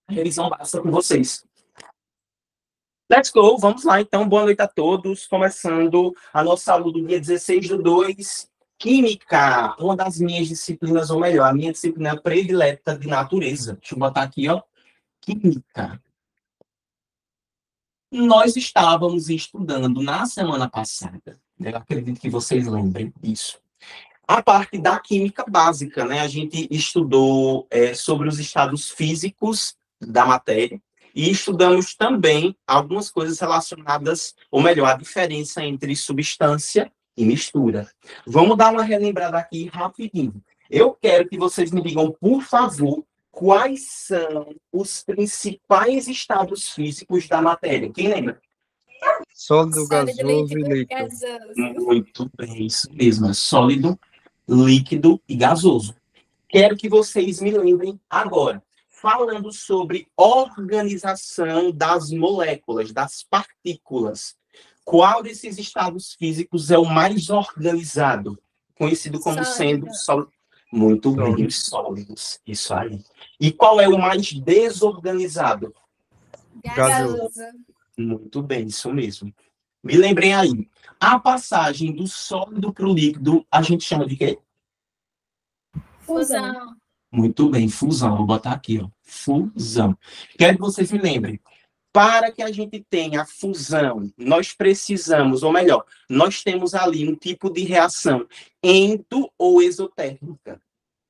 revisão básica com vocês. Let's go, vamos lá então, boa noite a todos, começando a nossa aula do dia 16/2, Química, uma das minhas disciplinas, ou melhor, a minha disciplina predileta de natureza. Deixa eu botar aqui, ó, Química. Nós estávamos estudando na semana passada, né? Eu acredito que vocês lembrem disso. A parte da química básica, né? A gente estudou sobre os estados físicos da matéria e estudamos também algumas coisas relacionadas, ou melhor, a diferença entre substância e mistura. Vamos dar uma relembrada aqui rapidinho. Eu quero que vocês me digam, por favor, quais são os principais estados físicos da matéria. Quem lembra? Sólido, gasoso e líquido. Gasoso. Muito bem, isso mesmo. É sólido, líquido e gasoso. Quero que vocês me lembrem agora, falando sobre organização das moléculas, das partículas. Qual desses estados físicos é o mais organizado? Conhecido como sendo sólido. Muito bem, os sólidos. Isso aí. E qual é o mais desorganizado? Gasoso. Muito bem, isso mesmo. Me lembrem aí. A passagem do sólido para o líquido, a gente chama de quê? Fusão. Muito bem, fusão. Vou botar aqui, ó. Fusão. Quero que vocês me lembrem. Para que a gente tenha fusão, nós precisamos, ou melhor, nós temos ali um tipo de reação endo ou exotérmica.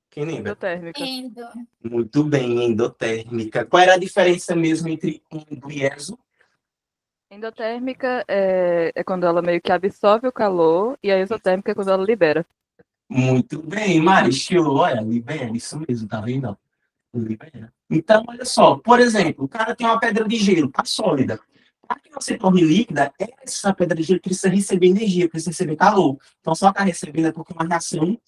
Quem lembra? Endotérmica. Endo. Muito bem, endotérmica. Qual era a diferença mesmo entre endo e exo? Endotérmica é quando ela meio que absorve o calor e a exotérmica é quando ela libera. Muito bem, Mari, show. Olha, libera, isso mesmo, tá vendo? Libera. Então, olha só, por exemplo, o cara tem uma pedra de gelo, tá sólida. Para que você torne líquida, essa pedra de gelo precisa receber energia, precisa receber calor. Então, só está recebendo é porque é uma reação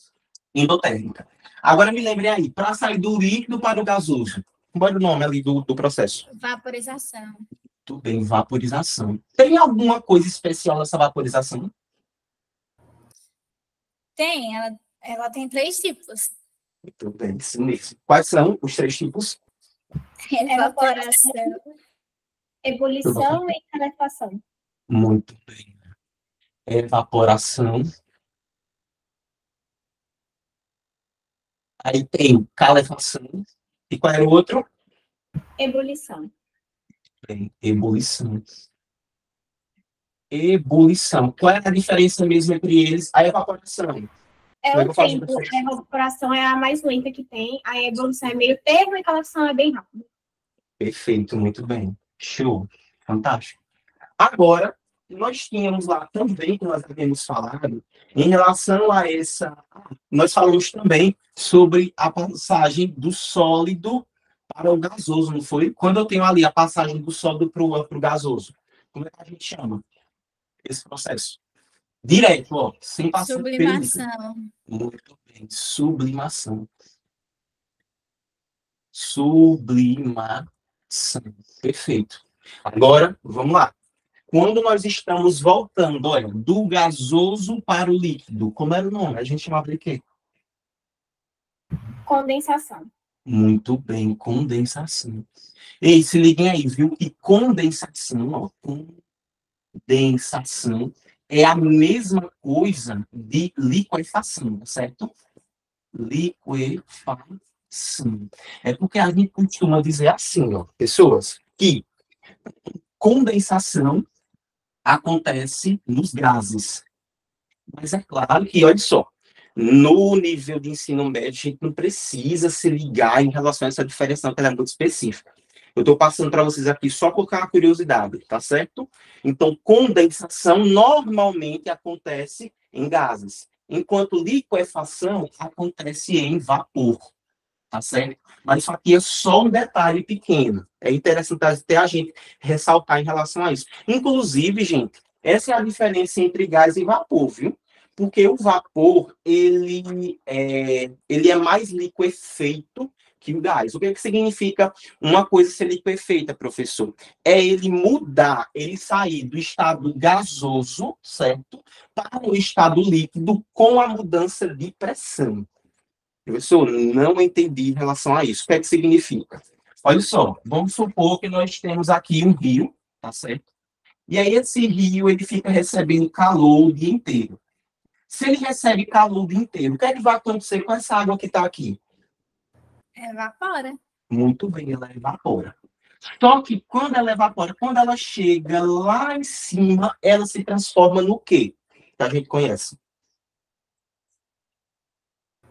endotérmica. Agora, me lembrem aí, para sair do líquido para o gasoso, qual é o nome ali do processo? Vaporização. Tudo bem, vaporização. Tem alguma coisa especial nessa vaporização? Tem, ela tem 3 tipos. Muito bem, isso mesmo. Quais são os 3 tipos? Evaporação. Ebulição e calefação. Muito bem. Evaporação. Aí tem calefação. E qual é o outro? Ebulição. Bem, ebulição. Ebulição. Qual é a diferença mesmo entre eles? A evaporação. É Eu o vou fazer tempo. vocês. A evaporação é a mais lenta que tem. A ebulição é meio termo e a calefação é bem rápida. Perfeito, muito bem. Show. Fantástico. Agora, nós tínhamos lá também, que nós havíamos falado, em relação a essa... Nós falamos também sobre a passagem do sólido para o gasoso, não foi? Quando eu tenho ali a passagem do sólido para o gasoso, como é que a gente chama esse processo? Direto, ó, sem passar pelo líquido. Sublimação. Muito bem, sublimação. Sublimação. Perfeito. Agora, vamos lá. Quando nós estamos voltando, olha, do gasoso para o líquido, como era o nome? A gente chamava de quê? Condensação. Muito bem, condensação. Ei, se liguem aí, viu? E condensação, ó, condensação é a mesma coisa de liquefação, certo? Liquefação. É porque a gente costuma dizer assim, ó, pessoas, que condensação acontece nos gases. Mas é claro que, olha só, no nível de ensino médio, a gente não precisa se ligar em relação a essa diferenciação, que ela é muito específica. Eu estou passando para vocês aqui só colocar uma curiosidade, tá certo? Então, condensação normalmente acontece em gases, enquanto liquefação acontece em vapor, tá certo? Mas isso aqui é só um detalhe pequeno. É interessante até a gente ressaltar em relação a isso. Inclusive, gente, essa é a diferença entre gás e vapor, viu? Porque o vapor, ele é mais liquefeito que o gás. O que é que significa uma coisa ser liquefeita, professor? É ele mudar, ele sair do estado gasoso, certo? Para o estado líquido com a mudança de pressão. Professor, não entendi em relação a isso. O que é que significa? Olha só, vamos supor que nós temos aqui um rio, tá certo? E aí esse rio, ele fica recebendo calor o dia inteiro. Se ele recebe calor o dia inteiro, o que é que vai acontecer com essa água que está aqui? Evapora. Muito bem, ela evapora. Só que quando ela evapora, quando ela chega lá em cima, ela se transforma no quê? Que a gente conhece.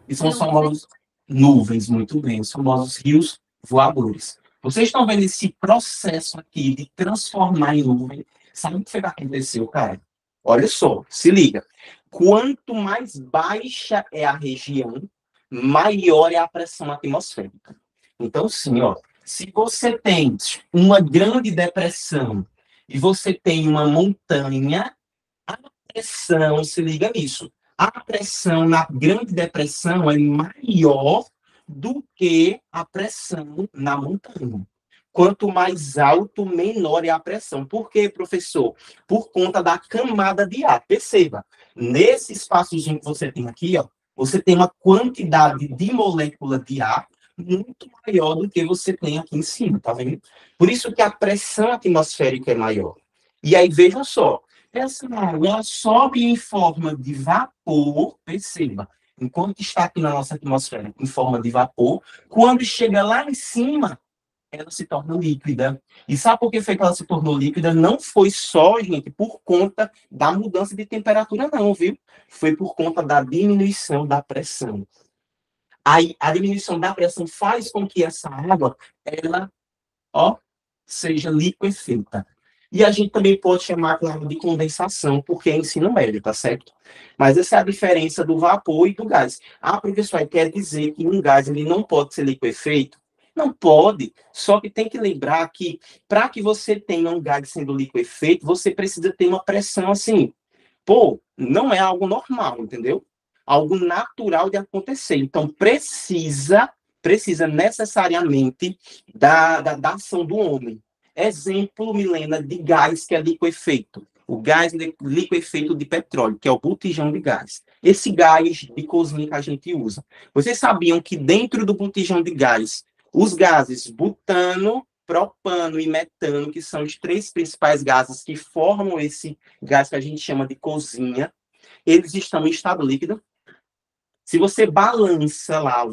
E são os famosos nuvens, muito bem, os famosos rios voadores. Vocês estão vendo esse processo aqui de transformar em nuvem? Sabe o que foi que aconteceu, cara? Olha só, se liga. Quanto mais baixa é a região, maior é a pressão atmosférica. Então, sim, ó, se você tem uma grande depressão e você tem uma montanha, a pressão, se liga nisso, a pressão na Grande Depressão é maior do que a pressão na montanha. Quanto mais alto, menor é a pressão. Por quê, professor? Por conta da camada de ar. Perceba, nesse espaçozinho que você tem aqui, ó, você tem uma quantidade de molécula de ar muito maior do que você tem aqui em cima, tá vendo? Por isso que a pressão atmosférica é maior. E aí, vejam só, essa água ela sobe em forma de vapor, perceba, enquanto está aqui na nossa atmosfera em forma de vapor, quando chega lá em cima, ela se torna líquida. E sabe por que foi que ela se tornou líquida? Não foi só, gente, por conta da mudança de temperatura, não, viu? Foi por conta da diminuição da pressão. Aí, a diminuição da pressão faz com que essa água, ela, ó, seja liquefeita. E a gente também pode chamar, claro, de condensação, porque é ensino médio, tá certo? Mas essa é a diferença do vapor e do gás. Ah, professor, quer dizer que um gás ele não pode ser liquefeito? Não pode, só que tem que lembrar que para que você tenha um gás sendo liquefeito, você precisa ter uma pressão assim. Pô, não é algo normal, entendeu? Algo natural de acontecer. Então, precisa necessariamente da ação do homem. Exemplo, Milena, de gás que é liquefeito. O gás liquefeito de petróleo, que é o botijão de gás. Esse gás de cozinha que a gente usa. Vocês sabiam que dentro do botijão de gás, os gases butano, propano e metano, que são os 3 principais gases que formam esse gás que a gente chama de cozinha, eles estão em estado líquido. Se você balança lá,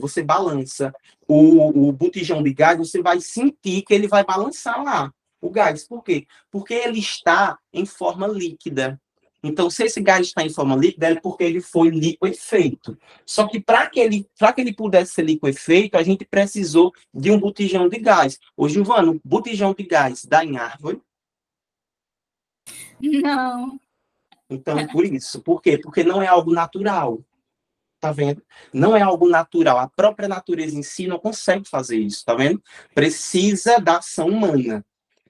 o botijão de gás, você vai sentir que ele vai balançar lá, o gás. Por quê? Porque ele está em forma líquida. Então, se esse gás está em forma líquida, é porque ele foi liquefeito. Só que para que ele pudesse ser liquefeito, a gente precisou de um botijão de gás. Ô, Giovana, o botijão de gás dá em árvore? Não. Então, por isso. Por quê? Porque não é algo natural. Tá vendo? Não é algo natural. A própria natureza em si não consegue fazer isso, tá vendo? Precisa da ação humana.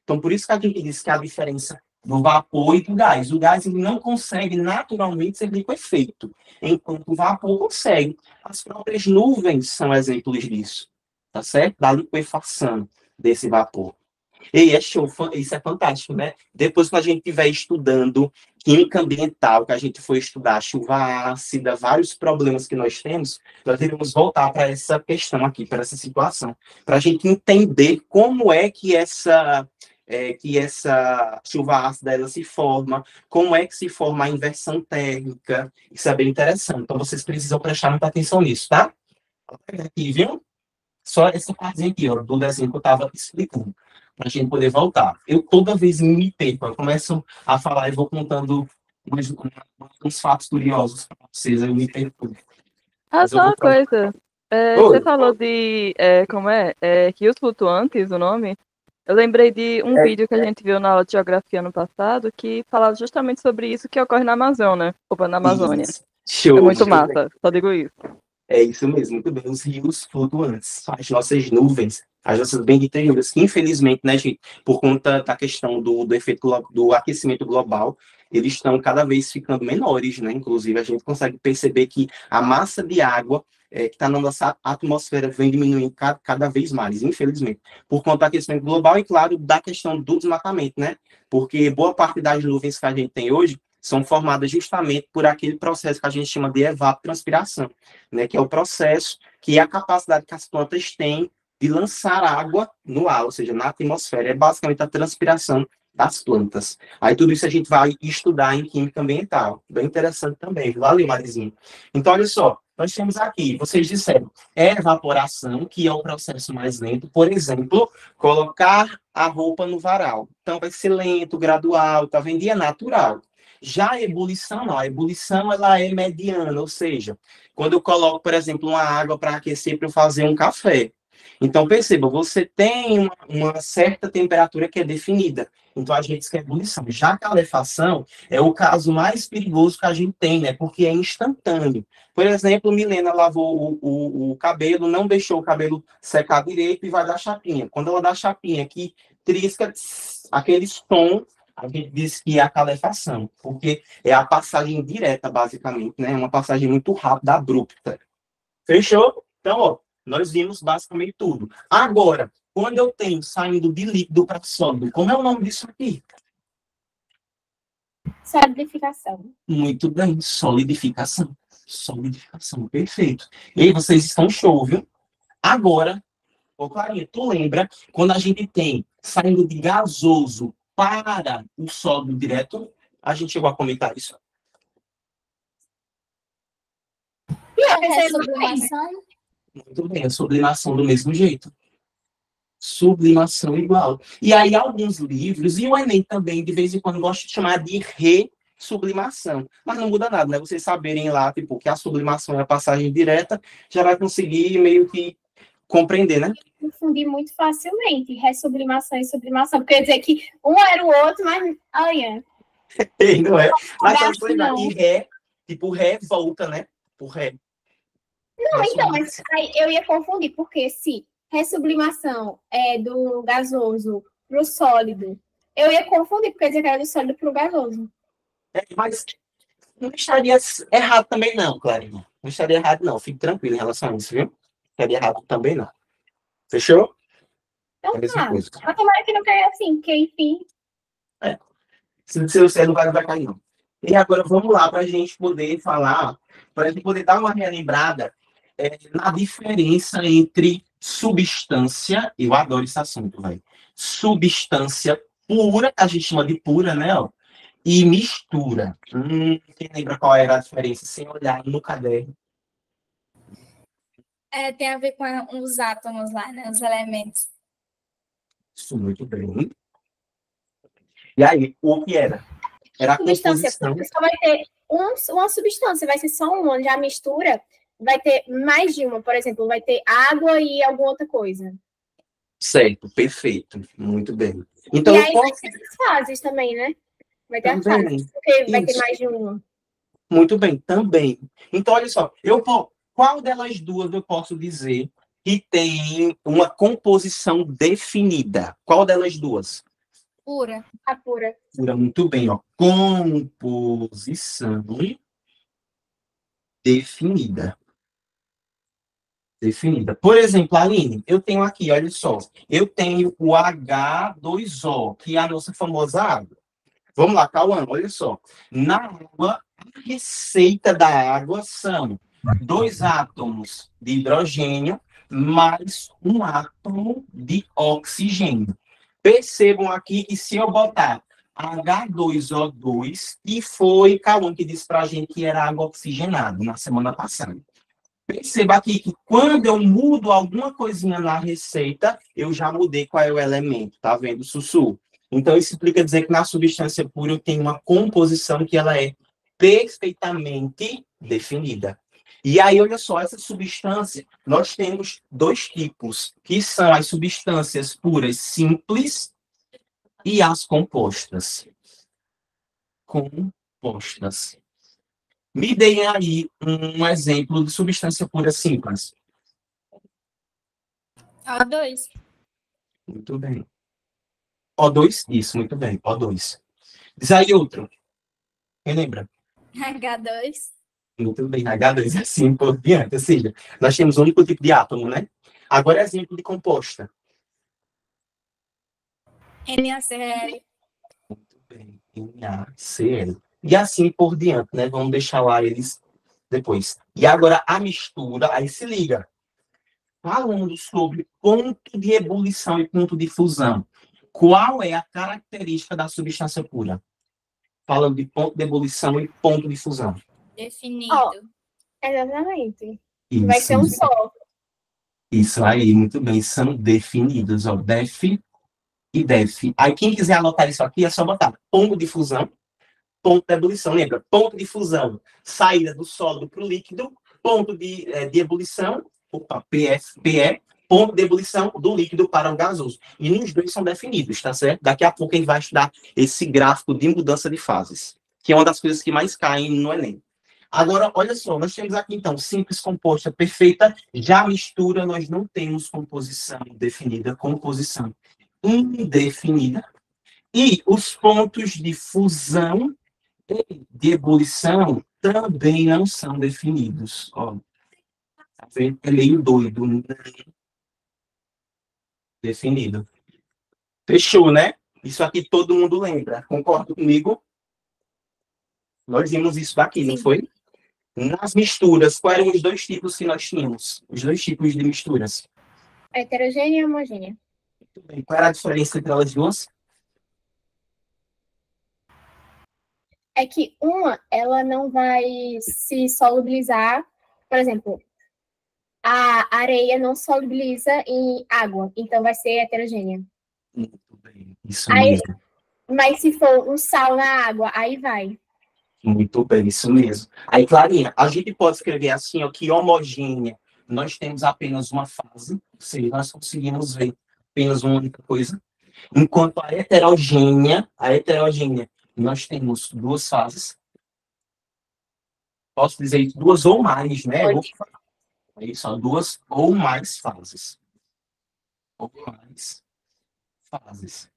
Então, por isso que a gente diz que a diferença do vapor e do gás. O gás ele não consegue naturalmente ser liquefeito, enquanto o vapor consegue. As próprias nuvens são exemplos disso, tá certo? Da liquefação desse vapor. E é show, isso é fantástico, né? Depois que a gente estiver estudando química ambiental, que a gente for estudar chuva ácida, vários problemas que nós temos, nós devemos voltar para essa questão aqui, para essa situação, para a gente entender como é que essa chuva ácida ela se forma, como é que se forma a inversão térmica, isso é bem interessante. Então, vocês precisam prestar muita atenção nisso, tá? Aqui, viu? Só essa partezinha aqui, ó, do desenho que eu estava explicando, para a gente poder voltar. Eu toda vez me perco, eu começo a falar e vou contando uns fatos curiosos para vocês, eu me perco. Ah, só uma coisa. Você falou de, como rios flutuantes, o nome? Eu lembrei de um vídeo que a gente viu na aula de geografia ano passado, que falava justamente sobre isso que ocorre na Amazônia. Opa, na Amazônia. Show, é muito massa, só digo isso. É isso mesmo, muito bem. Os rios flutuantes, as nossas nuvens, as nossas benditas, que infelizmente, né, gente, por conta da questão do efeito do aquecimento global, eles estão cada vez ficando menores, né? Inclusive, a gente consegue perceber que a massa de água que está na nossa atmosfera vem diminuindo cada vez mais, infelizmente, por conta do aquecimento global e, claro, da questão do desmatamento, né? Porque boa parte das nuvens que a gente tem hoje são formadas justamente por aquele processo que a gente chama de evapotranspiração, né? Que é o processo que é a capacidade que as plantas têm de lançar água no ar, ou seja, na atmosfera. É basicamente a transpiração das plantas. Aí tudo isso a gente vai estudar em química ambiental. Bem interessante também. Valeu, Marizinho. Então, olha só, nós temos aqui, vocês disseram, evaporação, que é o processo mais lento. Por exemplo, colocar a roupa no varal. Então, vai ser lento, gradual, tá vendo? E é natural. Já a ebulição, não. A ebulição, ela é mediana, ou seja, quando eu coloco, por exemplo, uma água para aquecer para eu fazer um café. Então, perceba, você tem uma certa temperatura que é definida. Então, a gente quer ebulição. Já a calefação é o caso mais perigoso que a gente tem, né? Porque é instantâneo. Por exemplo, Milena lavou o cabelo, não deixou o cabelo secar direito e vai dar chapinha. Quando ela dá chapinha, que trisca aquele som, a gente diz que é a calefação, porque é a passagem direta, basicamente, né? Uma passagem muito rápida, abrupta. Fechou? Então, ó, nós vimos basicamente tudo. Agora, quando eu tenho saindo de líquido para sólido, como é o nome disso aqui? Solidificação. Muito bem, solidificação. Solidificação, perfeito. E aí, vocês estão show, viu? Agora, ô Clarinha, tu lembra quando a gente tem saindo de gasoso para o sólido direto? A gente chegou a comentar isso. É sublimação. Muito bem, a sublimação do mesmo jeito. Sublimação igual. E aí, alguns livros, e o Enem também, de vez em quando, gosta de chamar de ressublimação. Mas não muda nada, né? Vocês saberem lá, tipo, que a sublimação é a passagem direta, já vai conseguir meio que compreender, né? Confundi muito facilmente ressublimação e sublimação. Porque quer dizer que um era o outro, mas olha. Não é? Mas Acho só lembrar, não. e ré, tipo, ré volta, né? Por ré. Não, então, mas aí eu ia confundir, porque se ressublimação é do gasoso para o sólido, eu ia confundir, porque dizer que era do sólido para o gasoso. Mas não estaria errado também não, Clarinha. Não estaria errado não, fique tranquilo em relação a isso, viu? Não estaria errado também não. Fechou? Então É a mesma tá. coisa. Mas tomara que não caia assim, porque enfim. Se você não vai cair, não. E agora vamos lá para a gente poder falar, para a gente poder dar uma relembrada na diferença entre substância, eu adoro esse assunto, velho. Substância pura, que a gente chama de pura, né? Ó, e mistura. Quem lembra qual era a diferença sem olhar no caderno? Tem a ver com os átomos lá, né? Os elementos. Isso, muito bem. E aí, o que era? Era a Substância composição. pura só vai ter uma substância, vai ser só uma. Já a mistura vai ter mais de uma. Por exemplo, vai ter água e alguma outra coisa. Certo, perfeito. Muito bem. Então, e eu aí posso... vai ter as fases também, né? Vai ter as Também. fases, porque vai ter Isso. mais de uma. Muito bem, também. Então, olha só, qual delas duas eu posso dizer que tem uma composição definida? Qual delas duas? Pura. A pura. Pura, muito bem, ó. Composição definida. Definida. Por exemplo, Aline, eu tenho aqui, olha só, eu tenho o H2O, que é a nossa famosa água. Vamos lá, Cauã, olha só. Na água, a receita da água são 2 átomos de hidrogênio mais um átomo de oxigênio. Percebam aqui que se eu botar H2O2, e foi Cauã que disse para a gente que era água oxigenada na semana passada. Perceba aqui que quando eu mudo alguma coisinha na receita, eu já mudei qual é o elemento, tá vendo, Sussu? Então, isso implica dizer que na substância pura eu tenho uma composição que ela é perfeitamente definida. E aí, olha só, essa substância, nós temos 2 tipos, que são as substâncias puras simples e as compostas. Compostas. Me deem aí um exemplo de substância pura simples. O2. Muito bem. O2? Isso, muito bem. O2. Diz aí outro. Quem lembra? H2. Muito bem. H2 assim por diante. Ou seja, nós temos um único tipo de átomo, né? Agora, exemplo de composta. NaCl. Muito bem. NaCl. E assim por diante, né? Vamos deixar lá eles depois. E agora a mistura, aí se liga. falando sobre ponto de ebulição e ponto de fusão, qual é a característica da substância pura? Falando de ponto de ebulição e ponto de fusão. Definido. Exatamente. Vai ser um só. Isso aí, muito bem. São definidos, ó. Def e def. Aí, quem quiser anotar isso aqui, é só botar ponto de fusão, ponto de ebulição. Lembra? Ponto de fusão, saída do sólido para o líquido. Ponto de ebulição, PE, ponto de ebulição do líquido para o gasoso. E nos dois são definidos, tá certo? Daqui a pouco a gente vai estudar esse gráfico de mudança de fases, que é uma das coisas que mais caem no Enem. Agora, olha só, nós temos aqui, então, simples, composta, perfeita. Já mistura, nós não temos composição definida, composição indefinida. E os pontos de fusão e de ebulição também não são definidos. Ó, tá vendo? É meio doido. Não definido. Fechou, né? Isso aqui todo mundo lembra. Concorda comigo? Nós vimos isso daqui, não foi? Nas misturas, quais eram os dois tipos que nós tínhamos? Os dois tipos de misturas. Heterogênea e homogênea. Muito bem. Qual era a diferença entre elas duas? É que uma, ela não vai se solubilizar. Por exemplo, a areia não solubiliza em água, então vai ser heterogênea. Muito bem. Isso Aí, mesmo. mas se for um sal na água, aí vai. Muito bem, isso mesmo. Aí, Clarinha, a gente pode escrever assim, ó, que homogênea, nós temos apenas uma fase, ou seja, nós conseguimos ver apenas uma única coisa. Enquanto a heterogênea, nós temos duas fases. Posso dizer duas ou mais, né? É isso, ó, duas ou mais fases. Ou mais fases.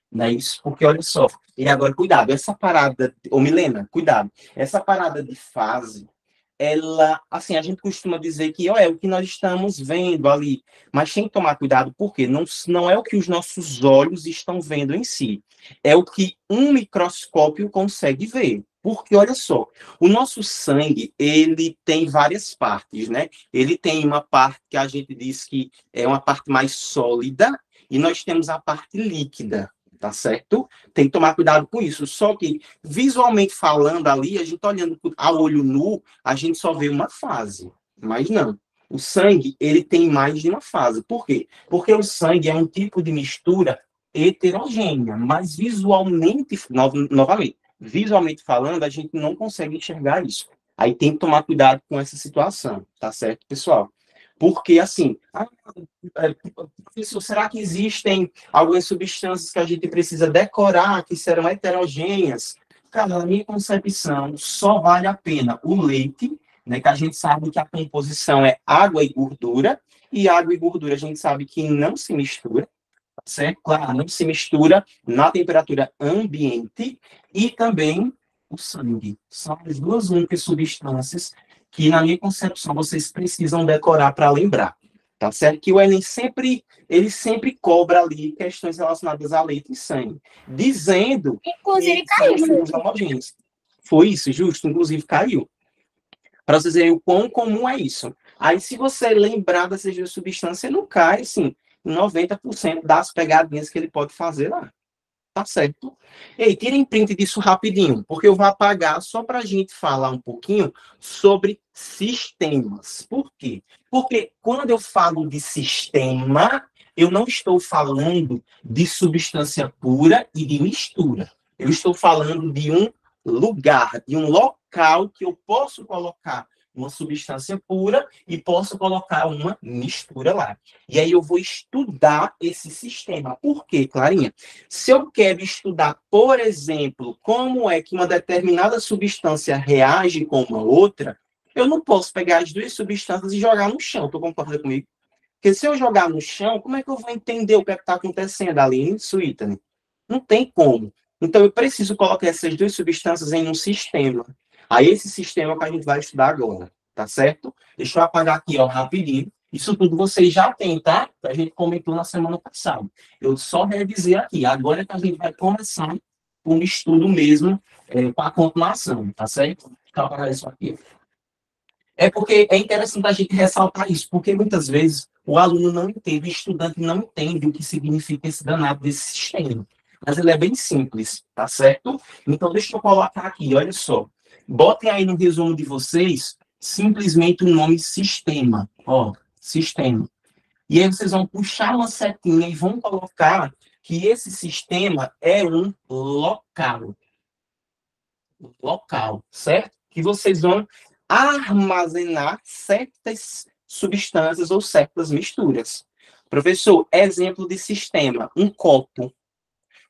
Não é isso? Porque, olha só, e agora, cuidado, essa parada, ô Milena, cuidado, essa parada de fase, ela, assim, a gente costuma dizer que, ó, é o que nós estamos vendo ali, mas tem que tomar cuidado, porque não é o que os nossos olhos estão vendo em si, é o que um microscópio consegue ver. Porque, olha só, o nosso sangue, ele tem várias partes, né? Ele tem uma parte que a gente diz que é uma parte mais sólida, e nós temos a parte líquida. Tá certo? Tem que tomar cuidado com isso. Só que, visualmente falando ali, a gente olhando a olho nu, a gente só vê uma fase. Mas não. O sangue, ele tem mais de uma fase. Por quê? Porque o sangue é um tipo de mistura heterogênea, mas visualmente, novamente, visualmente falando, a gente não consegue enxergar isso. Aí tem que tomar cuidado com essa situação. Tá certo, pessoal? Porque, assim, professor, será que existem algumas substâncias que a gente precisa decorar, que serão heterogêneas? Cara, na minha concepção, só vale a pena o leite, né, que a gente sabe que a composição é água e gordura a gordura a gente sabe que não se mistura, certo? Claro, não se mistura na temperatura ambiente, e também o sangue. São as duas únicas substâncias que, na minha concepção, vocês precisam decorar para lembrar, tá certo? Que o Enem ele sempre cobra ali questões relacionadas a leite e sangue, dizendo Inclusive, que são misturas homogêneas. Foi isso, justo, inclusive caiu. Para vocês verem o quão comum é isso. Aí, se você lembrar dessas duas substâncias, não cai, assim, 90% das pegadinhas que ele pode fazer lá. Tá certo? Ei, tirem print disso rapidinho, porque eu vou apagar só para a gente falar um pouquinho sobre sistemas. Por quê? Porque quando eu falo de sistema, eu não estou falando de substância pura e de mistura. Eu estou falando de um lugar, de um local que eu posso colocar uma substância pura e posso colocar uma mistura lá. E aí eu vou estudar esse sistema. Por quê, Clarinha? Se eu quero estudar, por exemplo, como é que uma determinada substância reage com uma outra, eu não posso pegar as duas substâncias e jogar no chão. Tu concorda comigo? Porque se eu jogar no chão, como é que eu vou entender o que é está acontecendo ali em Suítane? Não tem como. Então, eu preciso colocar essas duas substâncias em um sistema. Aí, esse sistema que a gente vai estudar agora, tá certo? Deixa eu apagar aqui, ó, rapidinho. Isso tudo vocês já têm, tá? A gente comentou na semana passada. Eu só revisei aqui. Agora é que a gente vai começar um estudo mesmo com a continuação, tá certo? Deixa eu apagar isso aqui. É porque é interessante a gente ressaltar isso, porque muitas vezes o aluno não entende, o estudante não entende o que significa esse danado desse sistema. Mas ele é bem simples, tá certo? Então, deixa eu colocar aqui, olha só. Botem aí no resumo de vocês, simplesmente o nome sistema. Ó, sistema. E aí vocês vão puxar uma setinha e vão colocar que esse sistema é um local. Local, certo? Que vocês vão armazenar certas substâncias ou certas misturas. Professor, exemplo de sistema, um copo.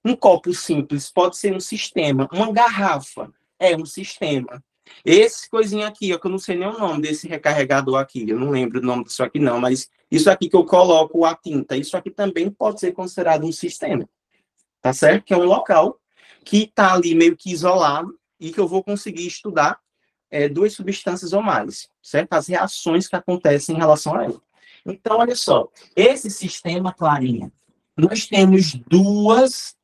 Um copo simples pode ser um sistema. Uma garrafa é um sistema. Esse coisinha aqui, ó, que eu não sei nem o nome desse recarregador aqui, eu não lembro o nome disso aqui não, mas isso aqui que eu coloco a tinta, isso aqui também pode ser considerado um sistema. Tá certo? Que é um local que está ali meio que isolado e que eu vou conseguir estudar duas substâncias ou mais, certo? As reações que acontecem em relação a ela. Então, olha só, esse sistema, Clarinha, nós temos duas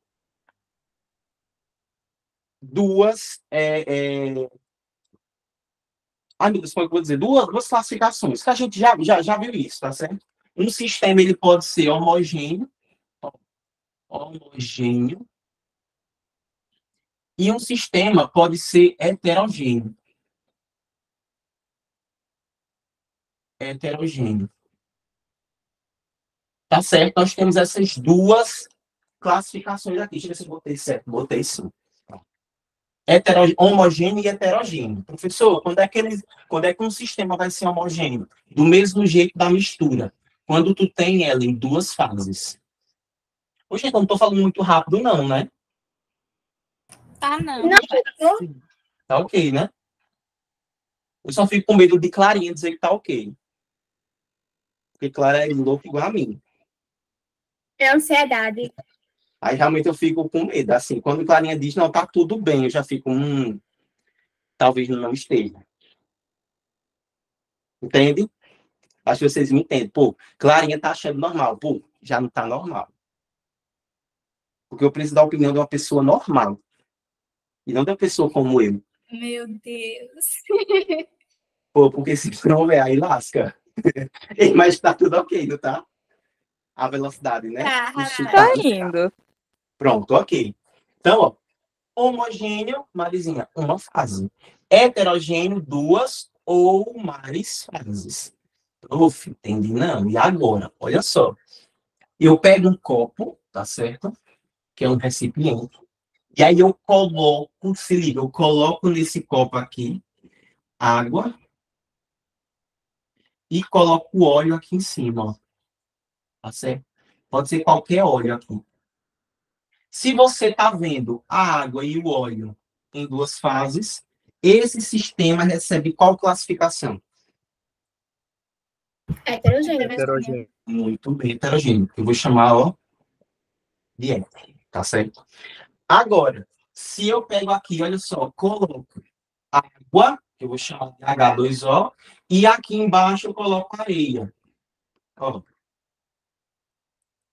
ai, meu Deus, como é que eu vou dizer? Duas classificações, que a gente já viu isso, tá certo? Um sistema, ele pode ser homogêneo, e um sistema pode ser heterogêneo. Tá certo? Nós temos essas duas classificações aqui. Deixa eu ver se eu botei certo. Botei sim. Homogêneo e heterogêneo. Professor, quando é que um sistema vai ser homogêneo? Do mesmo jeito da mistura. Quando tu tem ela em duas fases. Poxa, então não estou falando muito rápido, não, né? Tá, não. Tá ok, né? Eu só fico com medo de Clarinha dizer que tá ok. Porque Clara é louca igual a mim. É ansiedade. Aí realmente eu fico com medo. Assim, quando Clarinha diz, não, tá tudo bem, eu já fico, talvez não esteja. Entende? Acho que vocês me entendem. Pô, Clarinha tá achando normal. Pô, já não tá normal. Porque eu preciso da opinião de uma pessoa normal. E não de uma pessoa como eu. Meu Deus. Pô, porque se não é, aí lasca. Mas tá tudo ok, não tá? A velocidade, né? Tá indo. Pronto, ok. Então, ó, homogêneo, Marizinha, uma fase. Heterogêneo, duas ou mais fases. Uf, entendi, não. E agora? Olha só. Eu pego um copo, tá certo? Que é um recipiente. E aí eu coloco, se liga, eu coloco nesse copo aqui água e coloco o óleo aqui em cima, ó. Tá certo? Pode ser qualquer óleo aqui. Se você está vendo a água e o óleo em duas fases, esse sistema recebe qual classificação? Heterogêneo. Muito bem, heterogêneo. Eu vou chamar, ó, de hétero, tá certo? Agora, se eu pego aqui, olha só, coloco água, que eu vou chamar de H2O, e aqui embaixo eu coloco areia. Ó.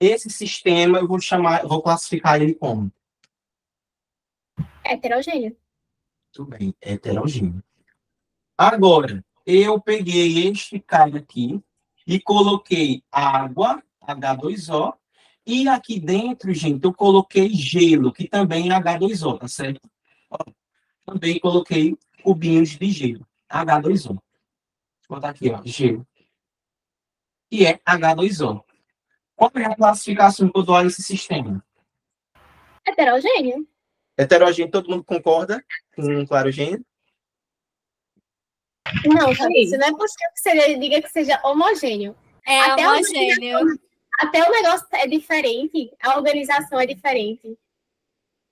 Esse sistema eu vou classificar ele como? Heterogêneo. Muito bem, heterogêneo. Agora, eu peguei este cara aqui e coloquei água, H2O, e aqui dentro, gente, eu coloquei gelo, que também é H2O, tá certo? Ó, também coloquei cubinhos de gelo, H2O. Vou botar aqui, ó, gelo. Que é H2O. Qual é a classificação que eu dou a esse sistema? Heterogêneo. Heterogêneo, todo mundo concorda com clarogêneo? Não, Fabrício, não é possível que você diga que seja homogêneo. É Até homogêneo. Até o negócio é diferente, a organização é diferente.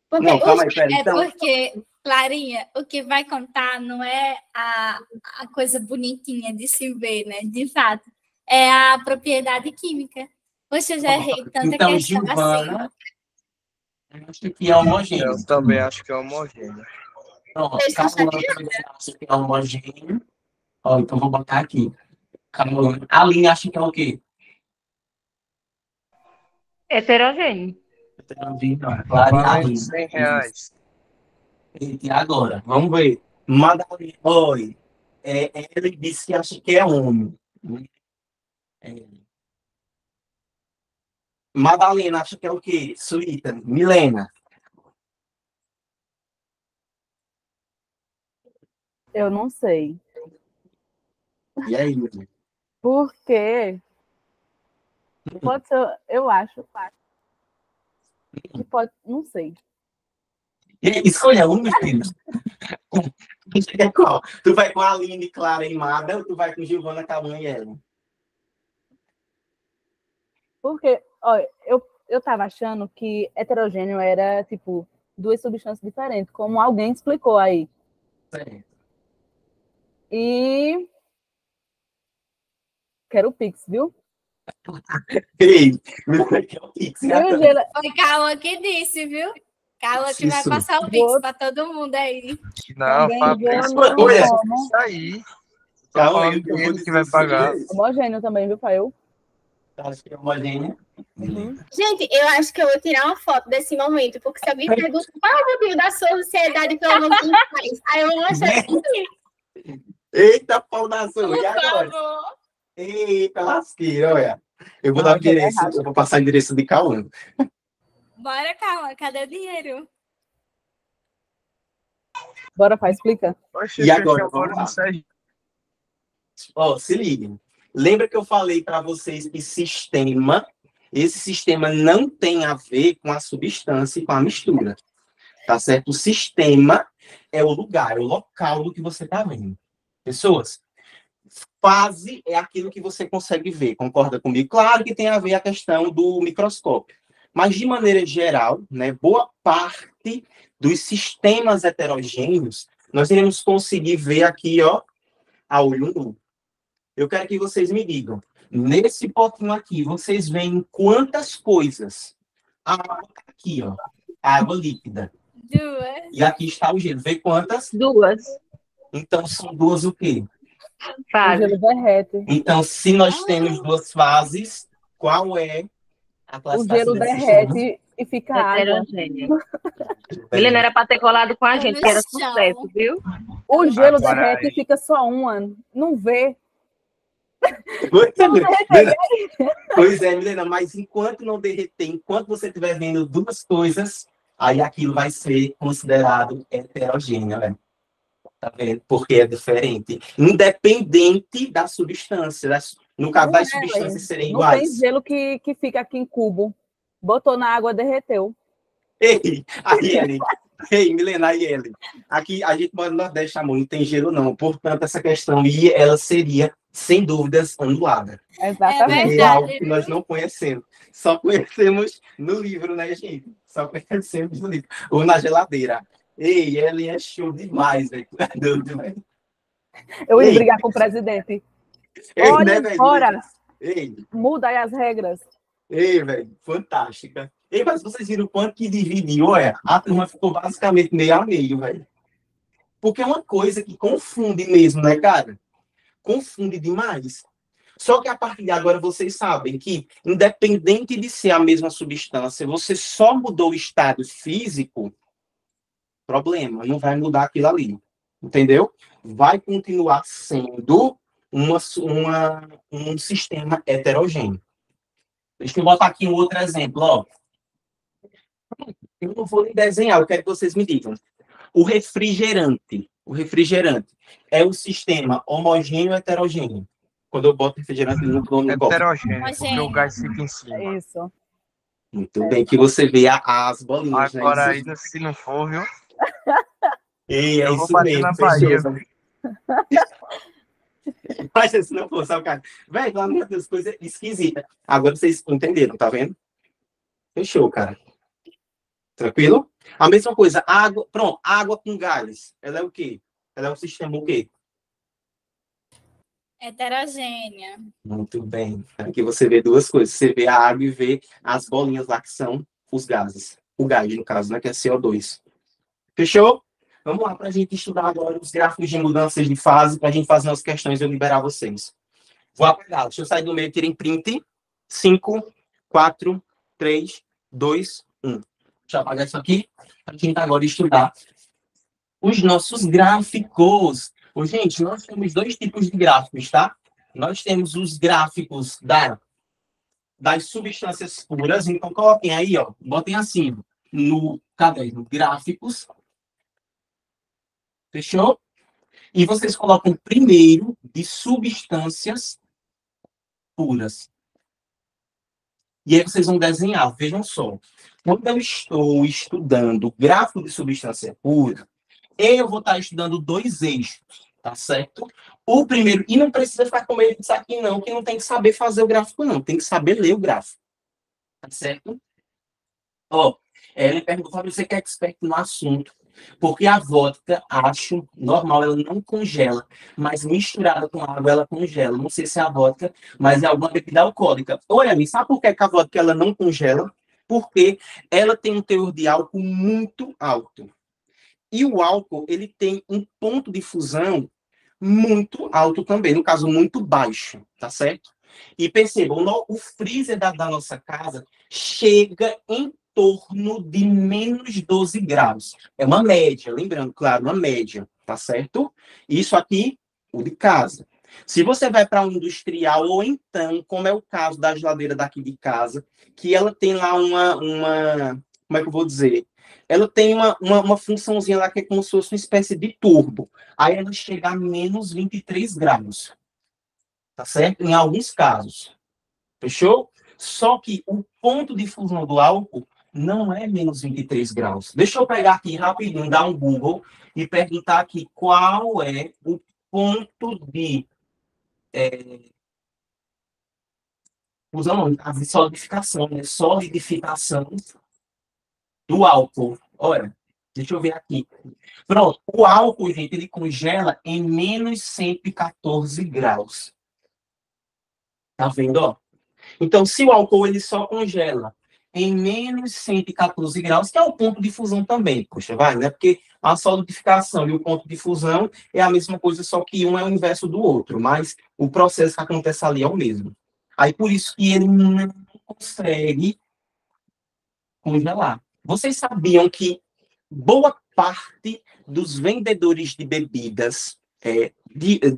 Porque Não, calma aí, pera, então. Porque, Clarinha, o que vai contar não é a coisa bonitinha de se ver, né? De fato, é a propriedade química. Poxa, eu já errei tanta então, questão Giovana, assim. acho que é homogêneo. Eu também acho que é homogêneo. Pronto, Carolina também acha que é homogêneo. Ó, então vou botar aqui. Carolina. A Aline acha que é o quê? Heterogêneo. Claro, Valendo R$100. E agora? Vamos ver. Madalena, oi. Ele disse que acha que é homem. Madalena acha que é o quê? Suíta. Milena. Eu não sei. E aí, Milena? Por quê? Pode ser, eu acho. Que pode, não sei. E aí, escolha um, meu filho. Qual? Tu vai com a Aline, Clara e Mada ou tu vai com Giovana, Cauã e Ellen? Porque, olha, eu tava achando que heterogêneo era, tipo, duas substâncias diferentes, como alguém explicou aí. Certo. E quero o Pix, viu? Ei, Milena, que é o Pix, E o gata? gelo... Foi Cauã que disse, viu? Cauã que vai Isso. passar o Pix para todo mundo aí. Não, Também Fabrício, vou no Olha. como. isso aí. Tô Calma falando aí, que eu vou dele dizer que vai isso pagar. mesmo. Homogêneo também, viu, pai? Eu? Acho que é homogênea. Milena. Gente, eu acho que eu vou tirar uma foto desse momento, porque se alguém pergunta qual é o motivo da sua ansiedade pelo amor de Deus, aí eu vou mostrar aqui. Eita, pau da sua. Por E agora? favor. Eita, lasqueira, olha. Eu vou Não, dar o já tá endereço, errado. eu vou passar o endereço de Cauã. Bora, Cauã. Cadê o dinheiro? Bora, pai, explica. Oxe, E agora, fechou vamos lá. isso aí. Ó, se liguem. Lembra que eu falei para vocês que esse sistema não tem a ver com a substância e com a mistura. Tá certo? O sistema é o lugar, é o local do que você está vendo. Pessoas, fase é aquilo que você consegue ver, concorda comigo? Claro que tem a ver a questão do microscópio, mas de maneira geral, né, boa parte dos sistemas heterogêneos nós iremos conseguir ver aqui, ó, a olho nu. Eu quero que vocês me digam, nesse potinho aqui, vocês veem quantas coisas? A água tá aqui, ó, água líquida. 2. E aqui está o gelo. Vê quantas? 2. Então, são duas o quê? O Fase. gelo derrete. Então, se nós temos duas fases, qual é a O classificação gelo desse sistema? derrete e fica água. Heterogêneo. Milena era para ter colado com a Tá gente, no que era chão. sucesso, viu? O gelo Agora derrete aí. e fica só uma. Não vê. Pois é, Milena, mas enquanto não derreter, enquanto você estiver vendo duas coisas, aí aquilo vai ser considerado heterogêneo, né? Tá vendo? Porque é diferente. Independente da substância. No caso das substâncias serem Não tem iguais. gelo que fica aqui em cubo. Botou na água, derreteu. Ei, aí, Ellen. Ei, Milena, aí, Ellen. Aqui, a gente mora no Nordeste, amor, não tem gelo, não. Portanto, essa questão aí, ela seria, sem dúvidas, anulada. Exatamente. Porque é verdade, algo que viu? nós não conhecemos. Só conhecemos no livro, né, gente? Só conhecemos no livro. Ou na geladeira. Ei, Ellen é show demais, velho. É doido, velho. Eu ia Ei. brigar com o presidente. Ei, Olha, né, velho? fora. Ei, Muda aí as regras. ei, velho. Fantástica. Ei, mas vocês viram o quanto que dividiu, a turma ficou basicamente meio a meio, velho. Porque é uma coisa que confunde mesmo, né, cara? Confunde demais. Só que a partir de agora vocês sabem que, independente de ser a mesma substância, você só mudou o estado físico, problema, não vai mudar aquilo ali. Entendeu? Vai continuar sendo um sistema heterogêneo. Deixa eu botar aqui um outro exemplo, ó. Eu não vou nem desenhar, eu quero que vocês me digam. O refrigerante é o sistema homogêneo ou heterogêneo? Quando eu boto refrigerante no copo. Heterogêneo, porque o Homogêneo. gás fica em cima. Isso. Muito bem, que você vê as bolinhas, Agora, né? ainda se não for, viu? Ei, é Eu vou isso bater mesmo, na fechou. Bahia. Mas se não for, sabe, cara? Velho, pelo amor de Deus, coisa esquisita. Agora vocês entenderam, tá vendo? Fechou, cara. Tranquilo? A mesma coisa, água, pronto, água com gás. Ela é o quê? Ela é um sistema o quê? Heterogênea. Muito bem. Aqui você vê duas coisas. Você vê a água e vê as bolinhas lá que são os gases. O gás, no caso, né? Que é CO2. Fechou? Vamos lá para a gente estudar agora os gráficos de mudanças de fase, para a gente fazer umas questões e eu liberar vocês. Vou apagar. Deixa eu sair do meio, tirem print. 5, 4, 3, 2, 1. Deixa eu apagar isso aqui para a gente agora estudar os nossos gráficos. Ô, gente, nós temos dois tipos de gráficos, tá? Nós temos os gráficos da das substâncias puras. Então, coloquem aí, ó, botem assim, no caderno gráficos. Fechou? E vocês colocam primeiro de substâncias puras. E aí vocês vão desenhar, vejam só. Quando eu estou estudando gráfico de substância pura, eu vou estar estudando 2 eixos, tá certo? O primeiro, e não precisa ficar com medo disso aqui não, que não tem que saber fazer o gráfico não, tem que saber ler o gráfico, tá certo? Ó, ela perguntou, Fábio, você que é expert no assunto, porque a vodka, acho normal, ela não congela, mas misturada com água, ela congela. Não sei se é a vodka, mas é alguma bebida alcoólica. Olha, sabe por que a vodka ela não congela? Porque ela tem um teor de álcool muito alto. E o álcool, ele tem um ponto de fusão muito alto também, no caso, muito baixo, tá certo? E percebam, o freezer da nossa casa chega em torno de menos 12 graus. É uma média, lembrando, claro, uma média, tá certo? Isso aqui, o de casa. Se você vai para um industrial, ou então, como é o caso da geladeira daqui de casa, que ela tem lá como é que eu vou dizer? Ela tem uma funçãozinha lá que é como se fosse uma espécie de turbo. Aí ela chega a menos 23 graus. Tá certo? Em alguns casos. Fechou? Só que o ponto de fusão do álcool não é menos 23 graus. Deixa eu pegar aqui rapidinho, dar um Google e perguntar aqui qual é o ponto de fusão, de solidificação, né? Solidificação do álcool. Olha, deixa eu ver aqui. Pronto, o álcool, gente, ele congela em menos 114 graus. Tá vendo, ó? Então, se o álcool ele só congela em menos 114 graus, que é o ponto de fusão também, poxa, vai, né? Porque a solidificação e o ponto de fusão é a mesma coisa, só que um é o inverso do outro, mas o processo que acontece ali é o mesmo. Aí, por isso que ele não consegue congelar. Vocês sabiam que boa parte dos vendedores de bebidas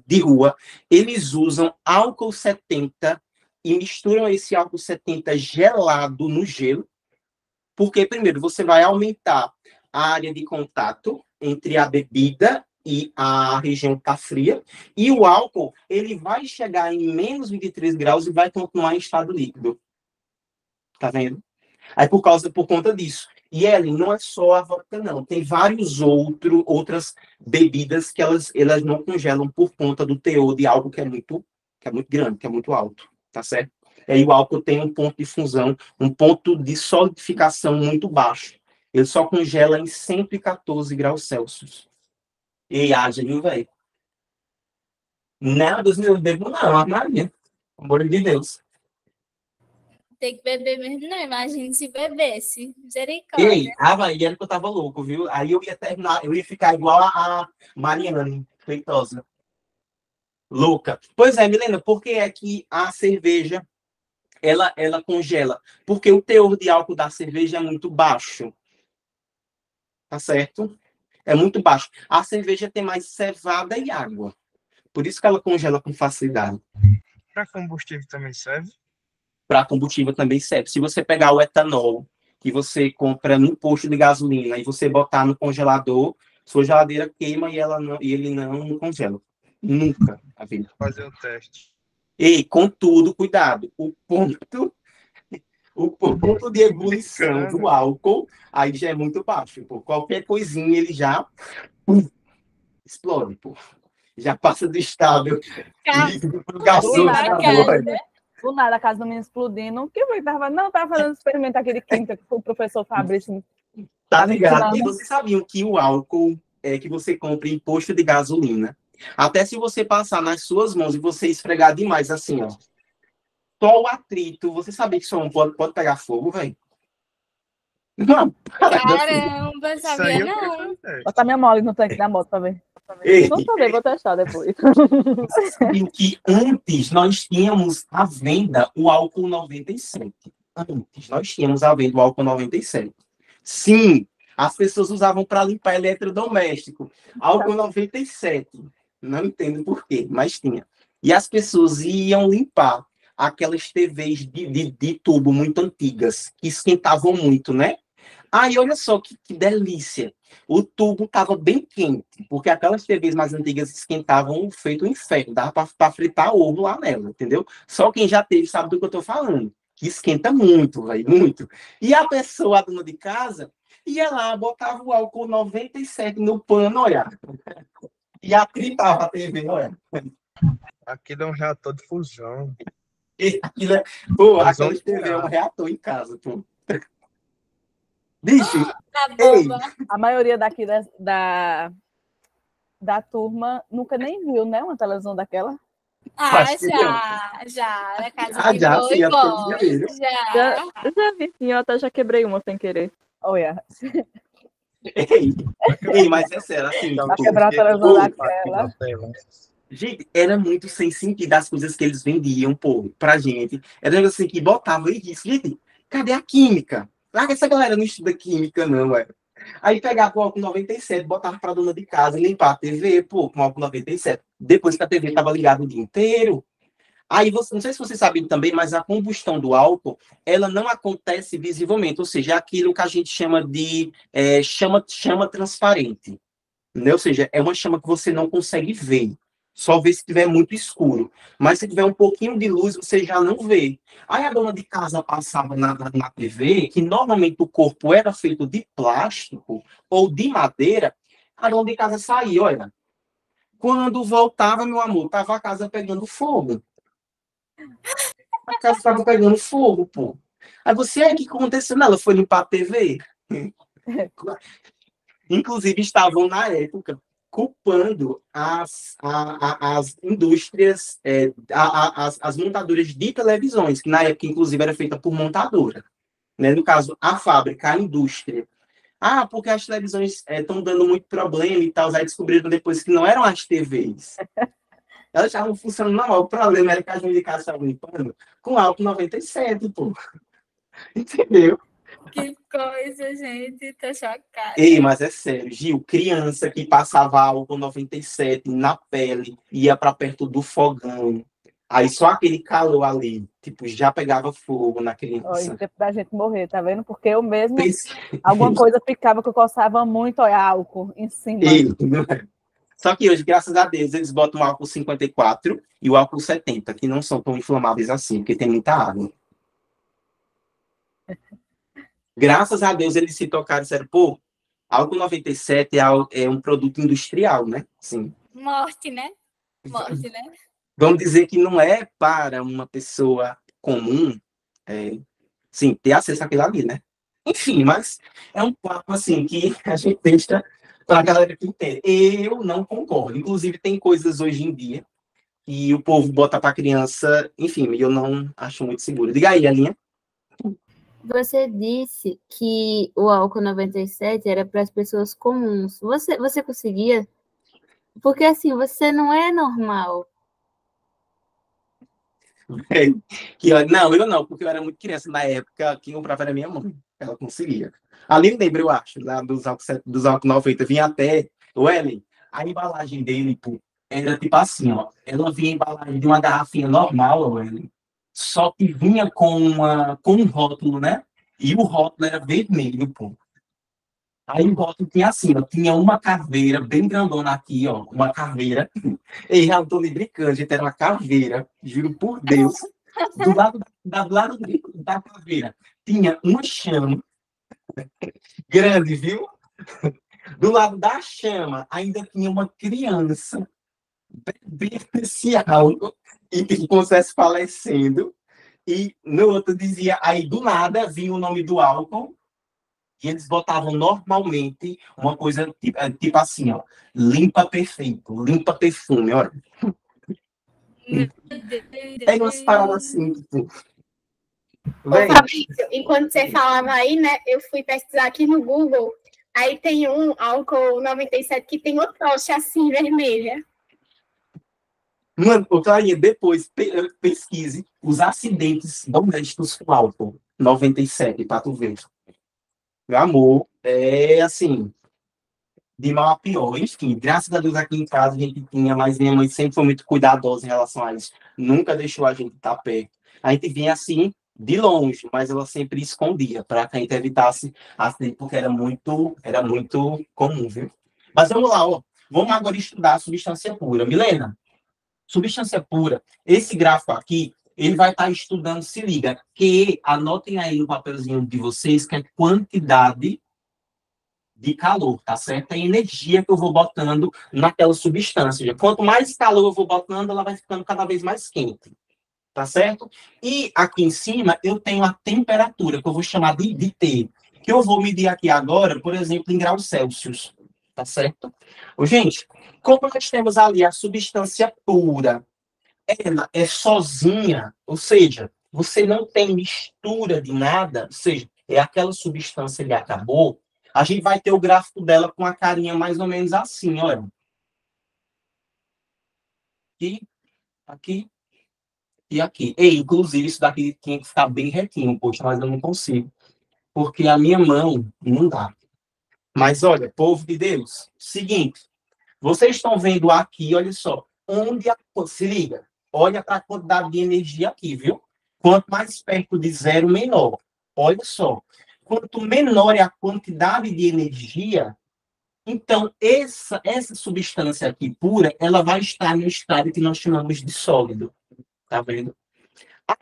de rua, eles usam álcool 70 e misturam esse álcool 70 gelado no gelo, porque, primeiro, você vai aumentar a área de contato entre a bebida e a região que está fria, e o álcool ele vai chegar em menos 23 graus e vai continuar em estado líquido. Tá vendo? Aí, por conta disso. E, Ellen, não é só a vodka, não. Tem várias outras bebidas que elas não congelam por conta do teor de álcool que é muito grande, que é muito alto. Tá certo? E aí o álcool tem um ponto de fusão, um ponto de solidificação muito baixo. Ele só congela em 114 graus Celsius. E haja, viu, velho? Não, Deus me bebo não, Maria. Pelo amor de Deus. Tem que beber mesmo, não. Imagina se bebesse. Misericórdia. Ei, vai, era que eu tava louco, viu? Aí eu ia terminar, eu ia ficar igual a Mariana, feitosa. Louca. Pois é, Milena, por que é que a cerveja ela congela? Porque o teor de álcool da cerveja é muito baixo. Tá certo? É muito baixo. A cerveja tem mais cevada e água. Por isso que ela congela com facilidade. Para combustível também serve? Para combustível também serve. Se você pegar o etanol que você compra no posto de gasolina e você botar no congelador, sua geladeira queima e ele não congela. Nunca a vida. Fazer o teste. E, contudo, cuidado, o ponto de ebulição do álcool aí já é muito baixo. Pô. Qualquer coisinha ele já explode. Pô. Já passa do estado líquido para o gasoso. Do nada, a casa do menino explodindo. O que foi? Tava fazendo experimento aqui de química com o professor Fabrício. Tá ligado? E vocês sabiam que o álcool que você compra em posto de gasolina, até se você passar nas suas mãos e você esfregar demais, assim, ó, só o atrito, você sabia que isso pode pegar fogo, velho? Não, caramba, sabia não. Botar minha mole no tanque da moto pra ver. Não sabia, vou testar depois. Sabiam que antes nós tínhamos à venda o álcool 97. Antes nós tínhamos à venda o álcool 97. Sim, as pessoas usavam para limpar eletrodoméstico. Álcool 97. Não entendo por quê, mas tinha. E as pessoas iam limpar aquelas TVs de tubo muito antigas, que esquentavam muito, né? Aí, olha só que delícia. O tubo estava bem quente, porque aquelas TVs mais antigas esquentavam feito um inferno. Dava para fritar ovo lá nela, entendeu? Só quem já teve sabe do que eu estou falando. Que esquenta muito, velho, muito. E a pessoa, a dona de casa, ia lá, botava o álcool 97 no pano, olha. E atritava a TV, olha. Aquilo é um reator de fusão. Aquilo é... Pô, Fusão aquela TV é um nuclear. reator em casa, pô. Bicho, Tá ei, bomba. A maioria daqui da turma nunca nem viu, né? Uma televisão daquela. Ah, acho que já. Na casa Ah, de já, vô sim, e acho que eu vó. já vi. Já. Eu já vi, sim, eu até já quebrei uma sem querer. Olha, Ei, mas é sério, assim, vai tipo, quebrar a televisão pô, daquela. Na tela. gente, era muito sem sentido as coisas que eles vendiam, pô, pra gente. Era um negócio assim que botava e disse, gente, cadê a química? Ah, essa galera não estuda química, não, ué. Aí pegava o álcool 97, botava pra dona de casa, limpar a TV, pô, com álcool 97. Depois que a TV estava ligada o dia inteiro. Aí, você, não sei se você sabe também, mas a combustão do álcool, ela não acontece visivelmente, ou seja, é aquilo que a gente chama de chama transparente, né? Ou seja, é uma chama que você não consegue ver, só vê se tiver muito escuro, mas se tiver um pouquinho de luz, você já não vê. Aí a dona de casa passava na TV, que normalmente o corpo era feito de plástico ou de madeira, a dona de casa saía, olha, quando voltava, meu amor, tava a casa pegando fogo. A casa estava pegando fogo, pô. Aí você, o que aconteceu? Não, ela foi limpar a TV. Inclusive, estavam, na época, culpando as indústrias, as montadoras de televisões, que na época, inclusive, era feita por montadora. Né? No caso, a fábrica, a indústria. Ah, porque as televisões estão dando muito problema e tal. Aí descobriram depois que não eram as TVs. Elas estavam funcionando normal. O problema era que as de casa estavam limpando com álcool 97, pô. Entendeu? Que coisa, gente. Tô chocada. Ei, mas é sério, Gil, criança que passava álcool 97 na pele, ia para perto do fogão, aí só aquele calor ali, tipo, já pegava fogo na Ó, criança. e tempo da gente morrer, tá vendo? Porque eu mesmo, Pense- alguma coisa ficava que eu coçava muito, olha, álcool em cima. Ei, não é? Só que hoje, graças a Deus, eles botam o álcool 54 e o álcool 70, que não são tão inflamáveis assim, porque tem muita água. Graças a Deus, eles se tocaram e disseram, pô, álcool 97 é um produto industrial, né? Sim. Morte, né? Morte, né? Vamos dizer que não é para uma pessoa comum, sim, ter acesso àquilo ali, né? Enfim, mas é um papo, assim, que a gente deixa para a galera que entende. Eu não concordo. Inclusive, tem coisas hoje em dia que o povo bota para criança, enfim, eu não acho muito seguro. Diga aí, Alinha. Você disse que o álcool 97 era para as pessoas comuns. Você conseguia? Porque assim, você não é normal. Não, eu não, porque eu era muito criança na época, quem comprava era minha mãe. Ela conseguia. Ali lembra, eu acho, lá dos álcool 90, vinha até o Ellen, a embalagem dele, pô, era tipo assim, ó. Ela vinha a embalagem de uma garrafinha normal, ó, Ellen, só que vinha com um rótulo, né? E o rótulo era vermelho, pô. Aí o rótulo tinha assim, ó, tinha uma caveira bem grandona aqui, ó, uma caveira. E já não tô nem brincando, gente, era uma caveira, juro por Deus. Do lado da caveira tinha uma chama grande, viu? Do lado da chama ainda tinha uma criança bem especial e que estivesse falecendo. E no outro dizia, aí do nada vinha o nome do álcool e eles botavam normalmente uma coisa tipo assim, ó, limpa perfeito, limpa perfume, olha. É umas paradas assim, tipo. Ô, Véi, Fabrício, enquanto você falava aí, né, eu fui pesquisar aqui no Google, aí tem um álcool 97 que tem uma tocha assim, vermelha. mano, Clarinha, depois pesquise os acidentes domésticos com álcool 97, pra tu ver. Meu amor, é assim, de mal a pior. Enfim, graças a Deus aqui em casa a gente tinha, mas minha mãe sempre foi muito cuidadosa em relação a isso. Nunca deixou a gente estar perto. a gente vinha assim de longe, mas ela sempre escondia para que a gente evitasse assim, porque era muito comum, viu? Mas vamos lá, ó. Vamos agora estudar a substância pura. Milena, substância pura, esse gráfico aqui, ele vai estar estudando, se liga, que anotem aí no papelzinho de vocês que é quantidade de calor, tá certo? É a energia que eu vou botando naquela substância. Quanto mais calor eu vou botando, ela vai ficando cada vez mais quente, tá certo? E aqui em cima eu tenho a temperatura, que eu vou chamar de T, que eu vou medir aqui agora, por exemplo, em graus Celsius, tá certo? Gente, como nós temos ali a substância pura, ela é sozinha, ou seja, você não tem mistura de nada, ou seja, é aquela substância que acabou, a gente vai ter o gráfico dela com a carinha mais ou menos assim, olha. Aqui, aqui e aqui. E, inclusive, isso daqui tinha que ficar bem retinho, poxa, mas eu não consigo, porque a minha mão não dá. Mas, olha, povo de Deus, seguinte, vocês estão vendo aqui, olha só, se liga, olha para a quantidade de energia aqui, viu? Quanto mais perto de zero, menor. Olha só, quanto menor é a quantidade de energia, então essa substância aqui pura, ela vai estar no estado que nós chamamos de sólido. Tá vendo?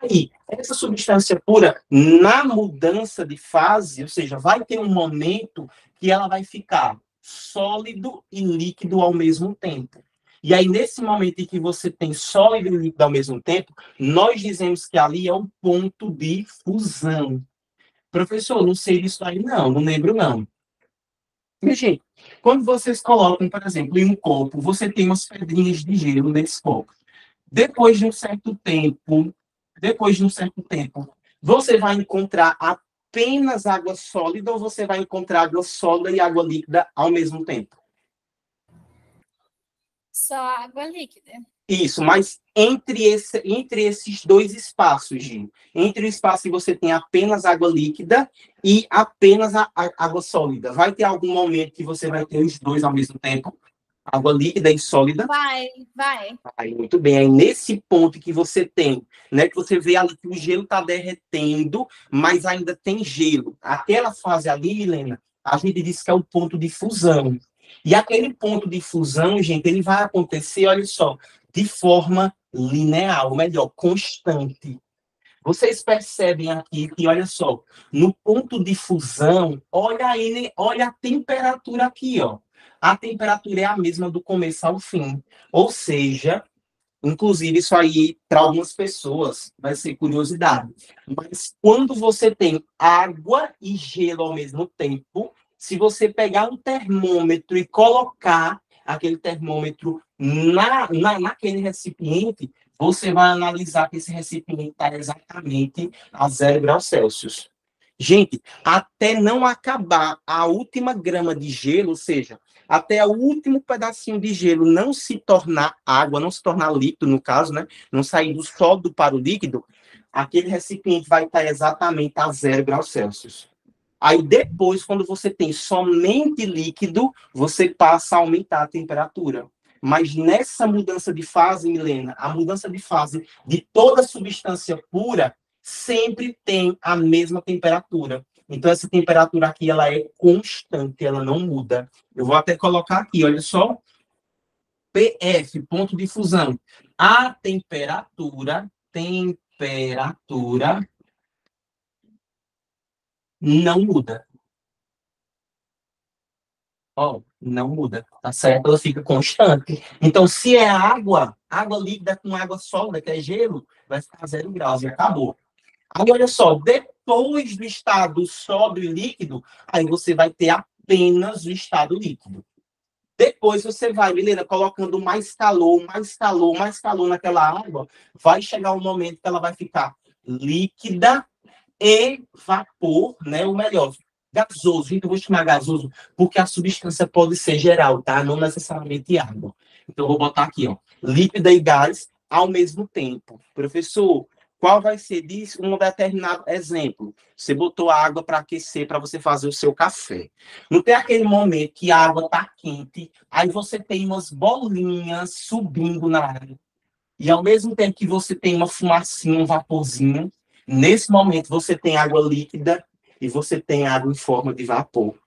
Aí, essa substância pura, na mudança de fase, ou seja, vai ter um momento que ela vai ficar sólido e líquido ao mesmo tempo. E aí, nesse momento em que você tem sólido e líquido ao mesmo tempo, nós dizemos que ali é o ponto de fusão. Professor, não sei disso aí, não lembro, não. Minha gente, quando vocês colocam, por exemplo, em um copo, você tem umas pedrinhas de gelo nesse copo. Depois de um certo tempo, você vai encontrar apenas água sólida ou você vai encontrar água sólida e água líquida ao mesmo tempo? Só água líquida. Isso, mas entre esses dois espaços, Gil, entre o espaço que você tem apenas água líquida e apenas a água sólida, vai ter algum momento que você vai ter os dois ao mesmo tempo? Água líquida e sólida? Vai. Aí, muito bem. Aí, nesse ponto que você tem, né, que você vê ali que o gelo está derretendo, mas ainda tem gelo. Aquela fase ali, Milena, a gente diz que é o ponto de fusão. E aquele ponto de fusão, gente, ele vai acontecer, olha só, de forma linear, ou melhor, constante. Vocês percebem aqui que, olha só, no ponto de fusão, olha a temperatura aqui, ó. A temperatura é a mesma do começo ao fim. Ou seja, inclusive isso aí, para algumas pessoas, vai ser curiosidade. Mas quando você tem água e gelo ao mesmo tempo, se você pegar um termômetro e colocar aquele termômetro naquele recipiente, você vai analisar que esse recipiente está exatamente a 0 graus Celsius. Gente, até não acabar a última grama de gelo, ou seja, até o último pedacinho de gelo não se tornar água, não se tornar líquido, no caso, né? Não sair do sólido para o líquido, aquele recipiente vai estar exatamente a 0 graus Celsius. Aí depois, quando você tem somente líquido, você passa a aumentar a temperatura. Mas nessa mudança de fase, Milena, a mudança de fase de toda substância pura sempre tem a mesma temperatura. Então, essa temperatura aqui, ela é constante, ela não muda. Eu vou até colocar aqui, olha só. PF, ponto de fusão. A temperatura não muda. Ó, não muda, tá certo? Ela fica constante. Então, se é água líquida com água sólida, que é gelo, vai ficar 0 graus e acabou. Aí, olha só, depois do estado sólido e líquido, aí você vai ter apenas o estado líquido. Depois você vai, Milena, colocando mais calor naquela água, vai chegar um momento que ela vai ficar líquida e vapor, né? Ou melhor, gasoso. Então, eu vou chamar gasoso porque a substância pode ser geral, tá? Não necessariamente água. Então, eu vou botar aqui, ó, líquida e gás ao mesmo tempo. Professor, qual vai ser disso? Um determinado exemplo. Você botou água para aquecer, para você fazer o seu café. Não tem aquele momento que a água está quente, aí você tem umas bolinhas subindo na água. E ao mesmo tempo que você tem uma fumacinha, um vaporzinho, nesse momento você tem água líquida e você tem água em forma de vapor.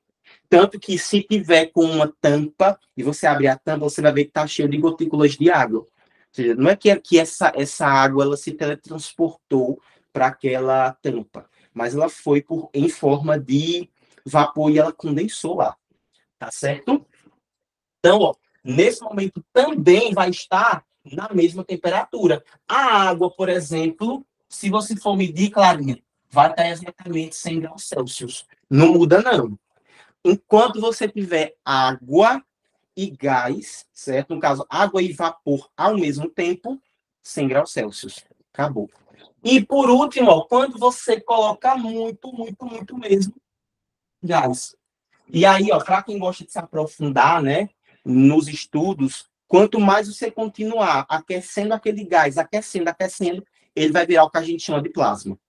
Tanto que se tiver com uma tampa, e você abrir a tampa, você vai ver que está cheio de gotículas de água. Ou seja, não é que essa água ela se teletransportou para aquela tampa, mas ela foi em forma de vapor e ela condensou lá. Tá certo? Então, ó, nesse momento também vai estar na mesma temperatura. A água, por exemplo, se você for medir, Clarinha, vai estar exatamente 100 graus Celsius. Não muda, não. Enquanto você tiver água e gás, certo? No caso, água e vapor ao mesmo tempo, 100 graus Celsius. Acabou. E por último, ó, quando você coloca muito mesmo gás. E aí, ó, para quem gosta de se aprofundar, né, nos estudos, quanto mais você continuar aquecendo aquele gás, aquecendo, ele vai virar o que a gente chama de plasma.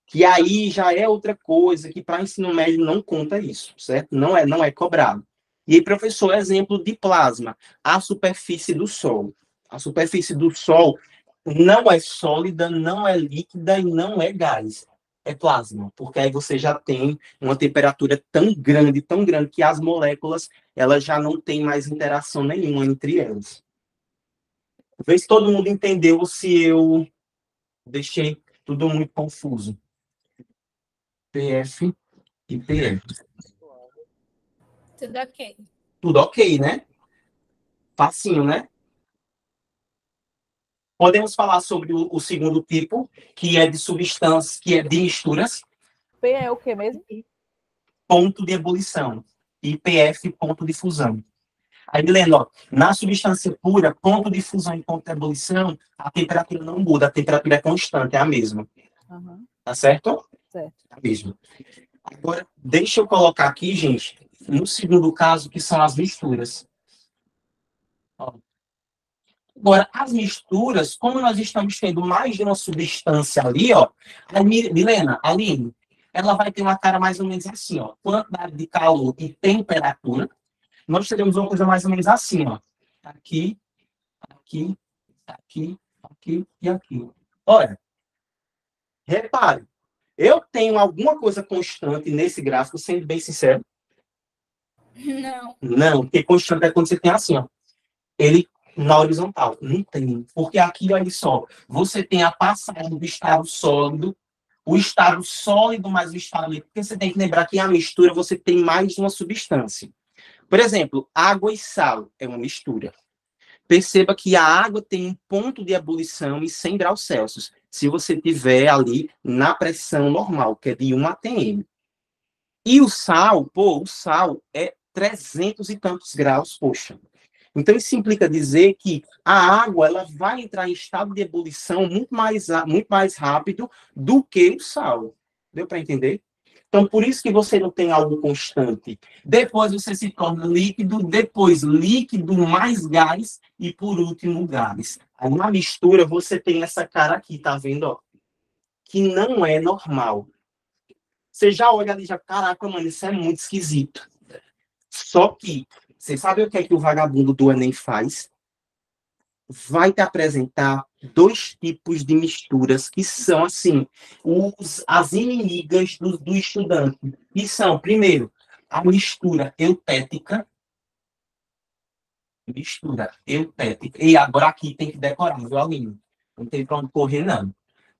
Que aí já é outra coisa que para ensino médio não conta isso, certo? Não é cobrado. E aí, professor, exemplo de plasma, a superfície do Sol. A superfície do Sol não é sólida, não é líquida e não é gás. É plasma, porque aí você já tem uma temperatura tão grande, que as moléculas elas já não têm mais interação nenhuma entre elas. Vê se todo mundo entendeu ou se eu deixei tudo muito confuso. PF e PF. Tudo ok. Tudo ok, né? Facinho, né? Podemos falar sobre o segundo tipo, que é de substâncias, que é de misturas. P é o que mesmo? Ponto de ebulição. E PF, ponto de fusão. Aí, Milena, ó, na substância pura, ponto de fusão e ponto de ebulição, a temperatura não muda, a temperatura é constante, é a mesma. Uhum. Tá certo? Certo. É a mesma. Agora, deixa eu colocar aqui, gente, no segundo caso, que são as misturas. Ó. Agora, as misturas, como nós estamos tendo mais de uma substância ali, ó, a Milena, Aline, ela vai ter uma cara mais ou menos assim, ó, quantidade de calor e temperatura. Nós teremos uma coisa mais ou menos assim, ó. Aqui, aqui, aqui, aqui e aqui. Olha, repare, eu tenho alguma coisa constante nesse gráfico, sendo bem sincero. Não. Não, porque constante é quando você tem assim, ó. Ele na horizontal. Não tem. Porque aqui, olha só, você tem a passagem do estado sólido, o estado sólido mais o estado líquido, porque você tem que lembrar que a mistura você tem mais de uma substância. Por exemplo, água e sal é uma mistura. Perceba que a água tem um ponto de ebulição e 100 graus Celsius, se você tiver ali na pressão normal, que é de 1 atm. E o sal é 300 e tantos graus, poxa. Então, isso implica dizer que a água ela vai entrar em estado de ebulição muito mais rápido do que o sal. Deu para entender? Então, por isso que você não tem algo constante. Depois você se torna líquido, depois líquido mais gás e, por último, gás. Aí, na mistura, você tem essa cara aqui, tá vendo? Ó, que não é normal. Você já olha ali e já, caraca, mano, isso é muito esquisito. Só que, você sabe o que é que o vagabundo do Enem faz? Vai te apresentar dois tipos de misturas que são, assim, as inimigas do estudante. E são, primeiro, a mistura eutética. Mistura eutética. E agora aqui tem que decorar, viu, Aline? Não tem para onde correr, não.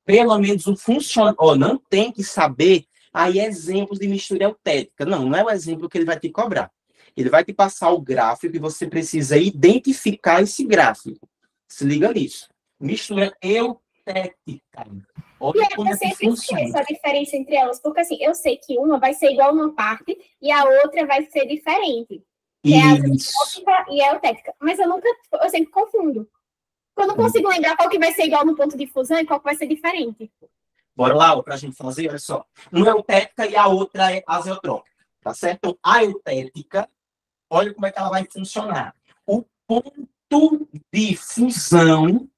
Pelo menos o funcionário, não tem que saber aí exemplos de mistura eutética. Não é o exemplo que ele vai te cobrar. Ele vai te passar o gráfico e você precisa identificar esse gráfico. Se liga nisso. Mistura eutética. Olha como eu sempre esqueço a diferença entre elas, porque assim, eu sei que uma vai ser igual numa parte e a outra vai ser diferente. Que é a eutética e a eutética. Mas eu sempre confundo. Eu não consigo lembrar qual que vai ser igual no ponto de fusão e qual que vai ser diferente. Bora lá, para a gente fazer, olha só. Uma é eutética e a outra é azeotrópica. Tá certo? Então, a eutética, olha como é que ela vai funcionar. O ponto de fusão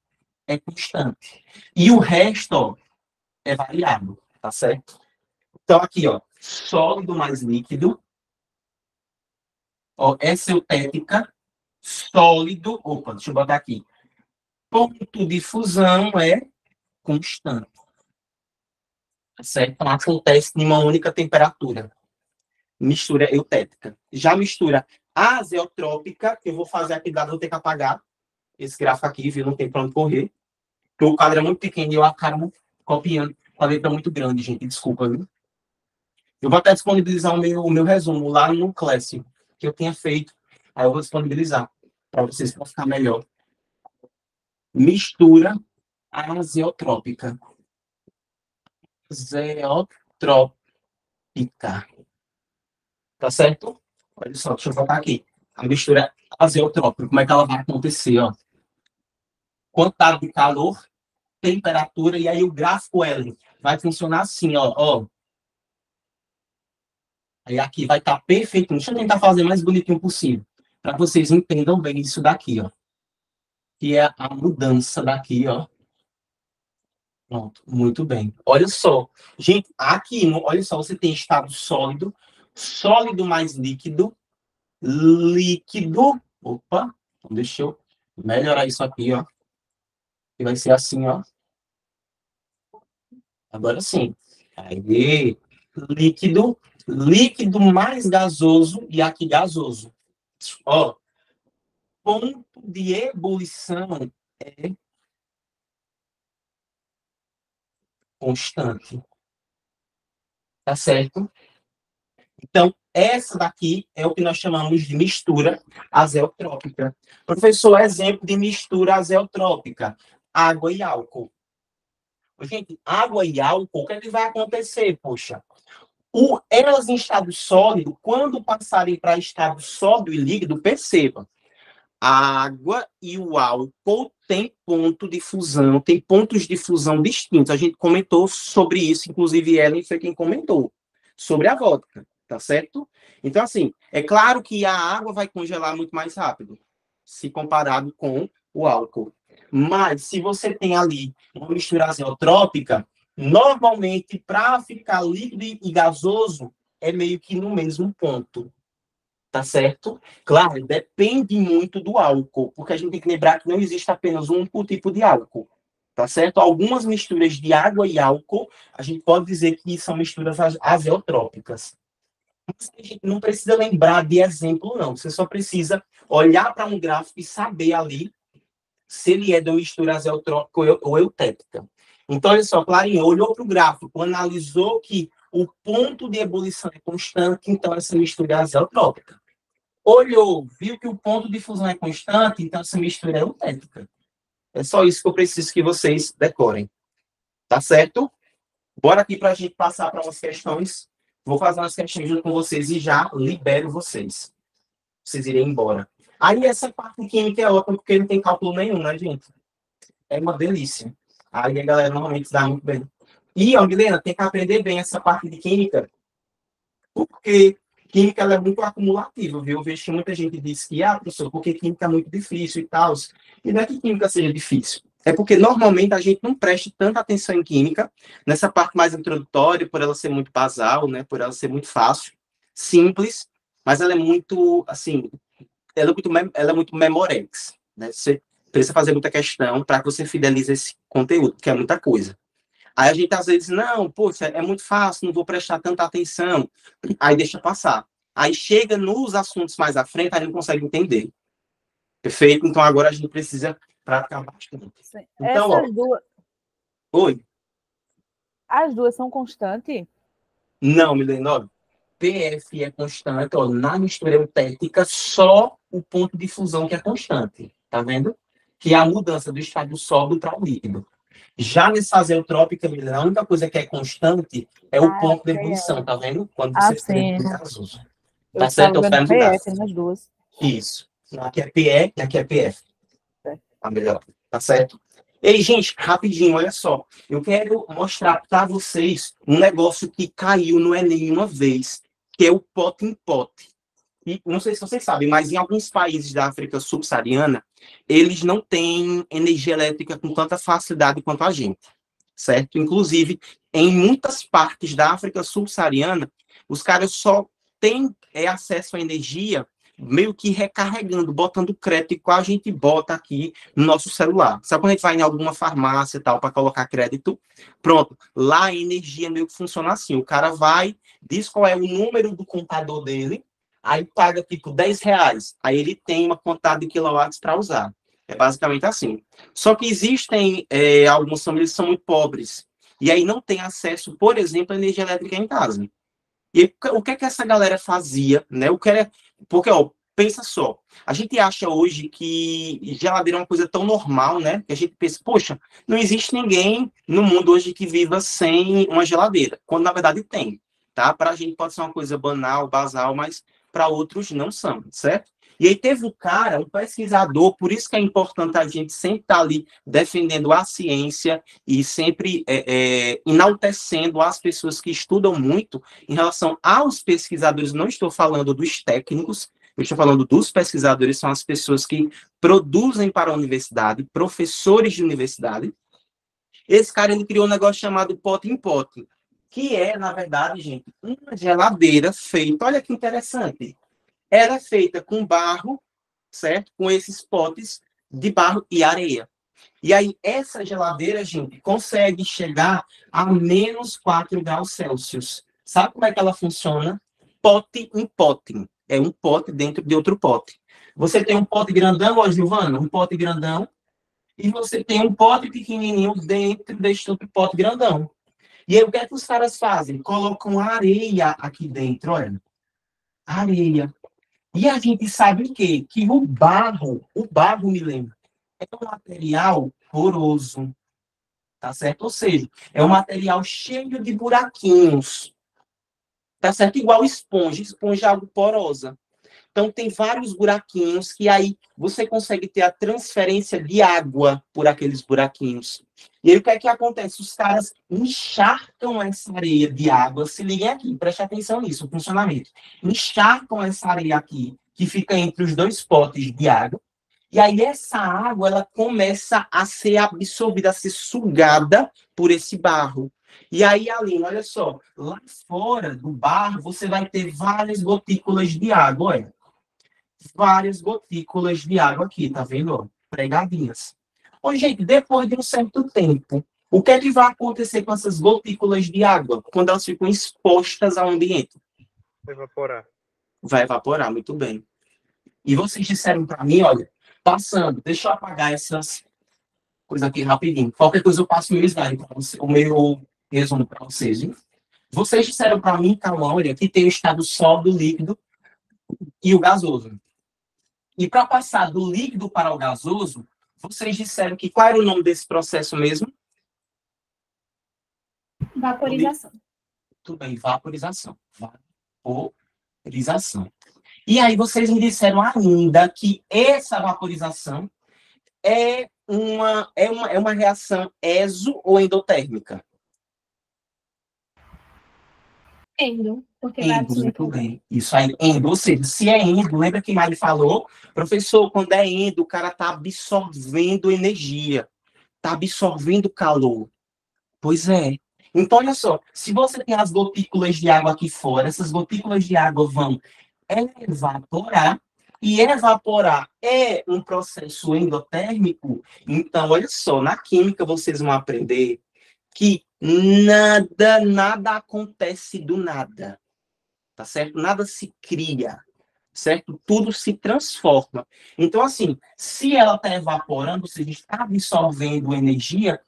é constante. E o resto, ó, é variável, tá certo? Então, aqui, ó, sólido mais líquido. Ó, essa eutética, sólido. Opa, deixa eu botar aqui. Ponto de fusão é constante. Certo? Então, acontece em uma única temperatura. Mistura eutética. Já mistura azeotrópica, que eu vou fazer aqui, vou ter que apagar esse gráfico aqui, viu? Não tem para onde correr. Porque o quadro é muito pequeno e eu acabo copiando. A letra é muito grande, gente. Desculpa, viu? Eu vou até disponibilizar o meu resumo lá no Classic, que eu tinha feito. Aí eu vou disponibilizar para vocês, para ficar melhor. Mistura azeotrópica. Azeotrópica. Tá certo? Olha só, deixa eu voltar aqui. A mistura azeotrópica, como é que ela vai acontecer? Ó? Quantidade de calor, temperatura, e aí o gráfico L vai funcionar assim, ó. Aí aqui vai estar perfeito. Deixa eu tentar fazer o mais bonitinho possível, para vocês entendam bem isso daqui, ó. Que é a mudança daqui, ó. Pronto, muito bem. Olha só. Gente, aqui, olha só, você tem estado sólido, sólido mais líquido, líquido. Opa, então deixa eu melhorar isso aqui, ó. Que vai ser assim, ó. Agora sim. Aí, líquido, líquido mais gasoso e aqui gasoso. Ó, ponto de ebulição é constante. Tá certo? Então, essa daqui é o que nós chamamos de mistura azeotrópica. Professor, exemplo de mistura azeotrópica: água e álcool. Gente, água e álcool, o que é que vai acontecer, poxa? Elas em estado sólido, quando passarem para estado sólido e líquido, perceba, a água e o álcool têm ponto de fusão, tem pontos de fusão distintos. A gente comentou sobre isso, inclusive Ellen foi quem comentou, sobre a vodka, tá certo? Então, assim, é claro que a água vai congelar muito mais rápido, se comparado com o álcool. Mas, se você tem ali uma mistura azeotrópica, normalmente, para ficar líquido e gasoso, é meio que no mesmo ponto. Tá certo? Claro, depende muito do álcool, porque a gente tem que lembrar que não existe apenas um tipo de álcool. Tá certo? Algumas misturas de água e álcool, a gente pode dizer que são misturas azeotrópicas. Mas a gente não precisa lembrar de exemplo, não. Você só precisa olhar para um gráfico e saber ali se ele é de uma mistura azeotrópica ou eutética. Então, olha só, Clarinha olhou para o gráfico, analisou que o ponto de ebulição é constante, então essa mistura é azeotrópica. Olhou, viu que o ponto de fusão é constante, então essa mistura é eutética. É só isso que eu preciso que vocês decorem. Tá certo? Bora aqui para a gente passar para umas questões. Vou fazer umas questões junto com vocês e já libero vocês. Vocês irem embora. Aí essa parte química é ótima, porque não tem cálculo nenhum, né, gente? É uma delícia. Aí a galera normalmente se dá muito bem. E, ó, Milena, tem que aprender bem essa parte de química, porque química ela é muito acumulativa, viu? Eu vejo que muita gente diz que, professor, porque química é muito difícil e tal. E não é que química seja difícil. É porque, normalmente, a gente não presta tanta atenção em química, nessa parte mais introdutória, por ela ser muito basal, né? Por ela ser muito fácil, simples, mas ela é muito, assim, ela é muito memorex, né? Você precisa fazer muita questão para que você fidelize esse conteúdo, que é muita coisa. Aí a gente às vezes, não, poxa, é muito fácil, não vou prestar tanta atenção. Aí deixa passar. Aí chega nos assuntos mais à frente, aí não consegue entender. Perfeito? Então agora a gente precisa praticar bastante. Então, essas duas... Oi? As duas são constantes? Não, Milena, PF é constante, ó, na mistura eutética, só o ponto de fusão que é constante. Tá vendo? Que é a mudança do estado sólido para o líquido. Já nessa azeotrópica, a única coisa que é constante é o ponto de ebulição, tá vendo? Quando você escreve gasoso. Tá certo? Eu PF nas duas. Isso. Aqui é PE e aqui é PF. Tá melhor. Tá certo? Ei, gente, rapidinho, olha só. Eu quero mostrar para vocês um negócio que caiu no Enem uma vez, que é o pote em pote. E não sei se vocês sabem, mas em alguns países da África subsaariana, eles não têm energia elétrica com tanta facilidade quanto a gente, certo? Inclusive, em muitas partes da África subsaariana, os caras só têm acesso à energia meio que recarregando, botando crédito, igual a gente bota aqui no nosso celular. Sabe quando a gente vai em alguma farmácia e tal, para colocar crédito? Pronto, lá a energia meio que funciona assim. O cara vai, diz qual é o número do contador dele, aí paga tipo R$10. Aí ele tem uma quantidade de quilowatts para usar. É basicamente assim. Só que existem algumas famílias que são muito pobres. E aí não tem acesso, por exemplo, à energia elétrica em casa. E aí, o que é que essa galera fazia, né? Porque, ó, pensa só, a gente acha hoje que geladeira é uma coisa tão normal, né? Que a gente pensa, poxa, não existe ninguém no mundo hoje que viva sem uma geladeira, quando na verdade tem, tá? Para a gente pode ser uma coisa banal, basal, mas para outros não são, certo? E aí teve um cara, um pesquisador, por isso que é importante a gente sempre estar ali defendendo a ciência e sempre enaltecendo as pessoas que estudam muito em relação aos pesquisadores. Não estou falando dos técnicos, eu estou falando dos pesquisadores, são as pessoas que produzem para a universidade, professores de universidade. Esse cara, ele criou um negócio chamado pote em pote, que é, na verdade, gente, uma geladeira feita, olha que interessante, era feita com barro, certo? Com esses potes de barro e areia. E aí, essa geladeira, gente, consegue chegar a menos 4 graus Celsius. Sabe como é que ela funciona? Pote em pote. É um pote dentro de outro pote. Você tem um pote grandão, ó, Giovana, um pote grandão, e você tem um pote pequenininho dentro deste outro pote grandão. E aí, o que é que os caras fazem? Colocam areia aqui dentro, olha. Areia. E a gente sabe o quê? Que o barro, me lembra, é um material poroso, tá certo? Ou seja, é um material cheio de buraquinhos, tá certo? Igual esponja é algo porosa. Então, tem vários buraquinhos que aí você consegue ter a transferência de água por aqueles buraquinhos. E aí, o que é que acontece? Os caras encharcam essa areia de água. Se liguem aqui, preste atenção nisso, o funcionamento. Encharcam essa areia aqui, que fica entre os dois potes de água. E aí, essa água, ela começa a ser absorvida, a ser sugada por esse barro. E aí, Aline, olha só, lá fora do barro, você vai ter várias gotículas de água, olha. Várias gotículas de água aqui, tá vendo? Ó, pregadinhas. Ô, gente, depois de um certo tempo, o que é que vai acontecer com essas gotículas de água quando elas ficam expostas ao ambiente? Evaporar. Vai evaporar, muito bem. E vocês disseram para mim, olha, passando, deixa eu apagar essas coisas aqui rapidinho. Qualquer coisa eu passo o meu slide para você, o meu resumo para vocês, hein? Vocês disseram para mim, Cauã, olha, que tem o estado sólido, líquido e o gasoso. E para passar do líquido para o gasoso, vocês disseram que qual era o nome desse processo mesmo? Vaporização. Tudo bem, vaporização. Vaporização. E aí vocês me disseram ainda que essa vaporização é uma reação exo ou endotérmica? Endo, porque vai Endo, absorver muito calor. bem. Isso aí, endo. Ou seja, se é endo, lembra que Mari falou? Professor, quando é endo, o cara está absorvendo energia, está absorvendo calor. Pois é. Então, olha só, se você tem as gotículas de água aqui fora, essas gotículas de água vão evaporar, e evaporar é um processo endotérmico. Então, olha só, na química vocês vão aprender que nada acontece do nada, tá certo? Nada se cria, certo? Tudo se transforma. Então, assim, se ela está evaporando, se está absorvendo energia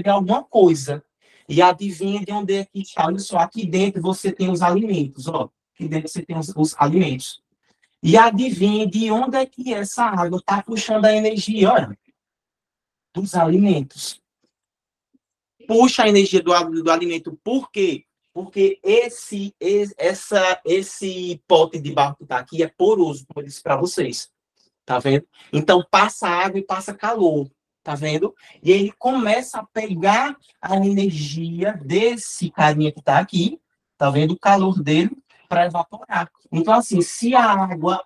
de alguma coisa. E adivinha de onde é que está? Olha só, aqui dentro você tem os alimentos, ó. Aqui dentro você tem os alimentos. E adivinha de onde é que essa água está puxando a energia, olha. Dos alimentos. Puxa a energia do alimento. Por quê? Porque esse pote de barro que está aqui é poroso, como eu disse para vocês. Tá vendo? Então, passa água e passa calor. Tá vendo? E ele começa a pegar a energia desse carinha que está aqui. Tá vendo? O calor dele para evaporar. Então, assim, se a água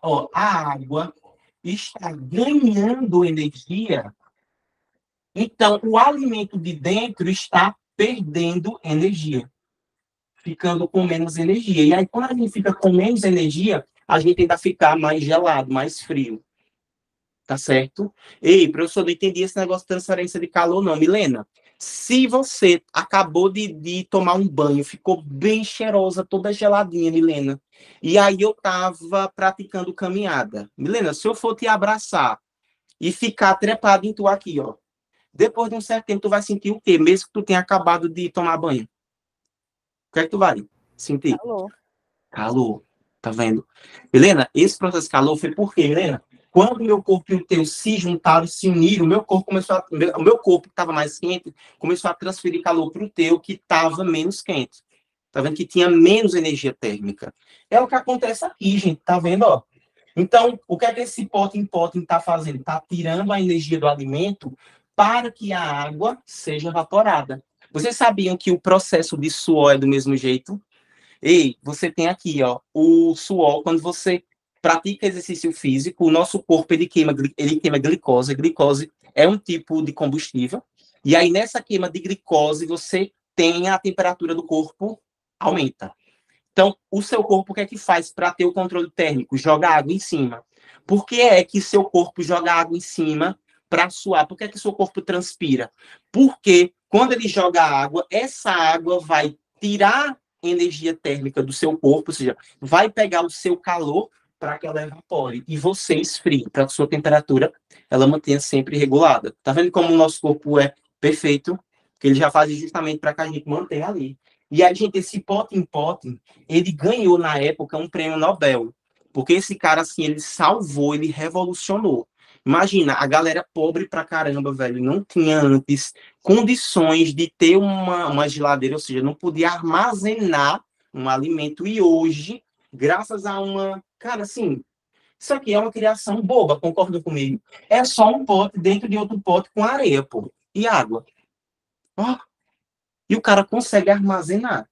está ganhando energia, então o alimento de dentro está perdendo energia, ficando com menos energia. E aí, quando a gente fica com menos energia, a gente tende a ficar mais gelado, mais frio. Tá certo? Ei, professor, não entendi esse negócio de transferência de calor, não. Milena, se você acabou de tomar um banho, ficou bem cheirosa, toda geladinha, Milena, e aí eu tava praticando caminhada. Milena, se eu for te abraçar e ficar trepado em tu aqui, ó, depois de um certo tempo, tu vai sentir o quê? Mesmo que tu tenha acabado de tomar banho. O que é que tu vai sentir? Calor. Calor. Tá vendo? Milena, esse processo de calor foi por quê, Milena? Quando o meu corpo e o teu se juntaram, se uniram, o meu corpo que estava mais quente, começou a transferir calor para o teu, que estava menos quente. Tá vendo? Que tinha menos energia térmica. É o que acontece aqui, gente. Tá vendo, ó? Então, o que é que esse pote está fazendo? Está tirando a energia do alimento para que a água seja evaporada. Vocês sabiam que o processo de suor é do mesmo jeito? Ei, você tem aqui, ó, o suor, quando você pratica exercício físico, o nosso corpo, ele queima glicose. A glicose é um tipo de combustível. E aí, nessa queima de glicose, você tem a temperatura do corpo aumenta. Então, o seu corpo, o que é que faz para ter o controle térmico? Joga água em cima. Por que é que seu corpo joga água em cima para suar? Por que é que seu corpo transpira? Porque quando ele joga água, essa água vai tirar energia térmica do seu corpo, ou seja, vai pegar o seu calor para que ela evapore e você esfrie, para que a sua temperatura ela mantenha sempre regulada. Tá vendo como o nosso corpo é perfeito? Que ele já faz justamente para que a gente mantenha ali. E a gente, esse Potin Potin, ele ganhou na época um prêmio Nobel, porque esse cara, assim, ele salvou, ele revolucionou. Imagina, a galera pobre pra caramba, velho, não tinha antes condições de ter uma geladeira, ou seja, não podia armazenar um alimento. E hoje, graças a uma... Cara, assim, isso aqui é uma criação boba, concorda comigo? É só um pote dentro de outro pote com areia, pô, e água. Ó, e o cara consegue armazenar.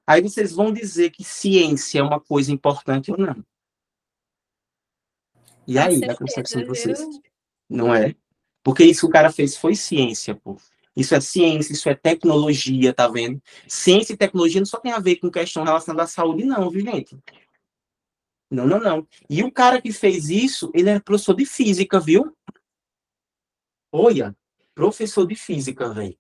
Aí vocês vão dizer que ciência é uma coisa importante ou não. E Com aí, certeza, a concepção de viu? vocês? Não é? Porque isso que o cara fez foi ciência, pô. Isso é ciência, isso é tecnologia, tá vendo? Ciência e tecnologia não só tem a ver com questão relacionada à saúde, não, viu, gente? Não, não, não. E o cara que fez isso, ele era professor de física, viu? Olha, professor de física, velho.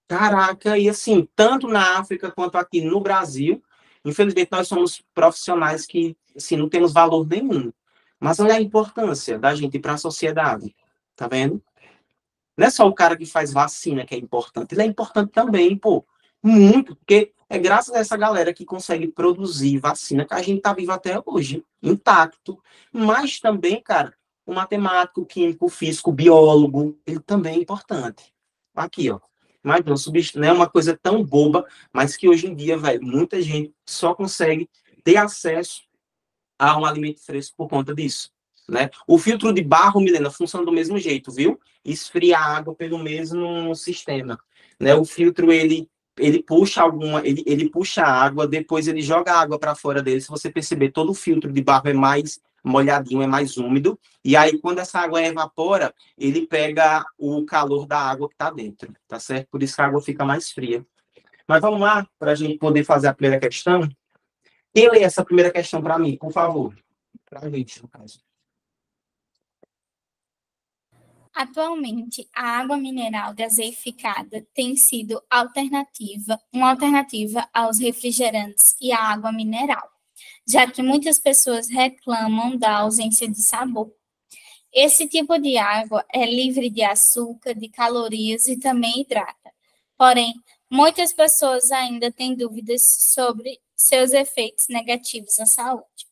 Caraca, e assim, tanto na África quanto aqui no Brasil, infelizmente nós somos profissionais que, assim, não temos valor nenhum. Mas olha a importância da gente ir para a sociedade, tá vendo? Não é só o cara que faz vacina que é importante, ele é importante também, pô, muito, porque é graças a essa galera que consegue produzir vacina que a gente tá vivo até hoje, intacto. Mas também, cara, o matemático, o químico, o físico, o biólogo, ele também é importante. Aqui, ó. Mas não é uma coisa tão boba, mas que hoje em dia, velho, muita gente só consegue ter acesso a um alimento fresco por conta disso, né? O filtro de barro, Milena, funciona do mesmo jeito, viu? Esfria a água pelo mesmo sistema, né? O filtro, ele puxa ele puxa a água, depois ele joga a água para fora dele. Se você perceber, todo o filtro de barro é mais molhadinho, é mais úmido, e aí quando essa água evapora, ele pega o calor da água que está dentro, tá certo? Por isso que a água fica mais fria. Mas vamos lá, para a gente poder fazer a primeira questão. Quem lê essa primeira questão para mim, por favor? Para a gente, no caso. Atualmente, a água mineral gaseificada tem sido uma alternativa aos refrigerantes e à água mineral, já que muitas pessoas reclamam da ausência de sabor. Esse tipo de água é livre de açúcar, de calorias e também hidrata. Porém, muitas pessoas ainda têm dúvidas sobre seus efeitos negativos à saúde,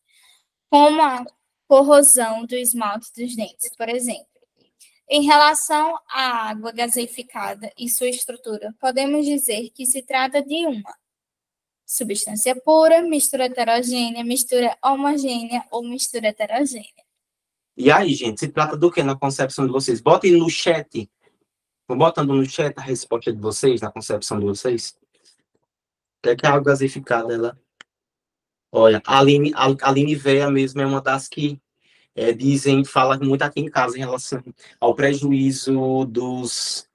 como a corrosão do esmalte dos dentes, por exemplo. Em relação à água gaseificada e sua estrutura, podemos dizer que se trata de uma substância pura, mistura heterogênea, mistura homogênea ou mistura heterogênea. E aí, gente, se trata do que na concepção de vocês? Botem no chat. Vou botando no chat a resposta de vocês, na concepção de vocês. O que é a água gaseificada? Ela... Olha, a Aline Véia mesmo é uma das que fala muito aqui em casa em relação ao prejuízo dos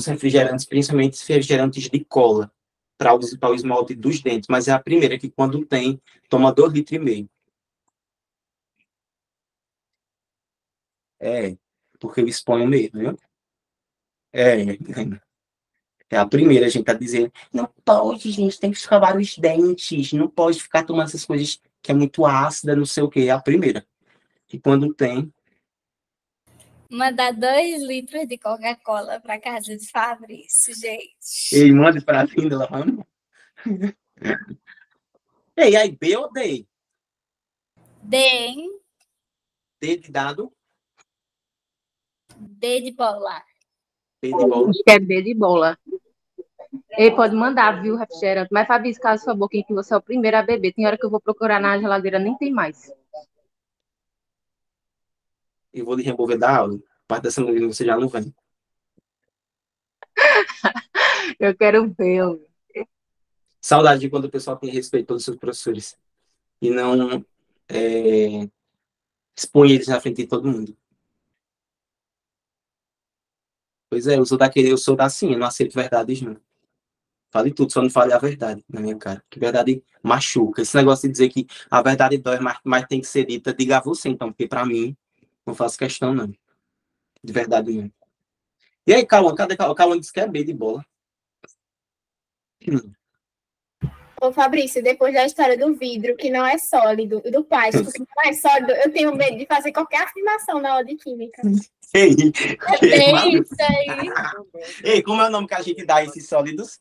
refrigerantes, principalmente refrigerantes de cola, para o esmalte dos dentes, mas é a primeira que quando tem, toma 2,5 litros. É, porque eu exponho mesmo, viu? É a primeira, a gente tá dizendo, não pode, gente, tem que escovar os dentes, não pode ficar tomando essas coisas que é muito ácida, não sei o quê. É a primeira. E quando tem... Mandar 2 litros de Coca-Cola para casa de Fabrício, gente. Ei, manda para mim, ela ama. Ei, aí, B ou D? D, hein? D de dado, D de bola. B de bola. Acho que é B de bola. Ele pode mandar, viu, refrigerante. Mas, Fabrício, cala sua boquinha que você é o primeiro a beber. Tem hora que eu vou procurar na geladeira, nem tem mais. Eu vou lhe remover da aula. Parte dessa menina você já não vem. Eu quero ver. Saudade de quando o pessoal tem respeito pelos seus professores. E não expõe eles na frente de todo mundo. Pois é, eu sou da assim, eu não aceito verdades, não. Fale tudo, só não fale a verdade na minha cara. Que verdade machuca. Esse negócio de dizer que a verdade dói, mas tem que ser dita, diga a você, então, porque pra mim, não faço questão, não. De verdade, não. E aí, Cauã, cadê Cauã? Cauã disse que é B de bola. Ô, Fabrício, depois da história do vidro, que não é sólido, e do plástico, que não é sólido, eu tenho medo de fazer qualquer afirmação na aula de química. Ei, É isso aí. Ei, como é o nome que a gente dá a esses sólidos?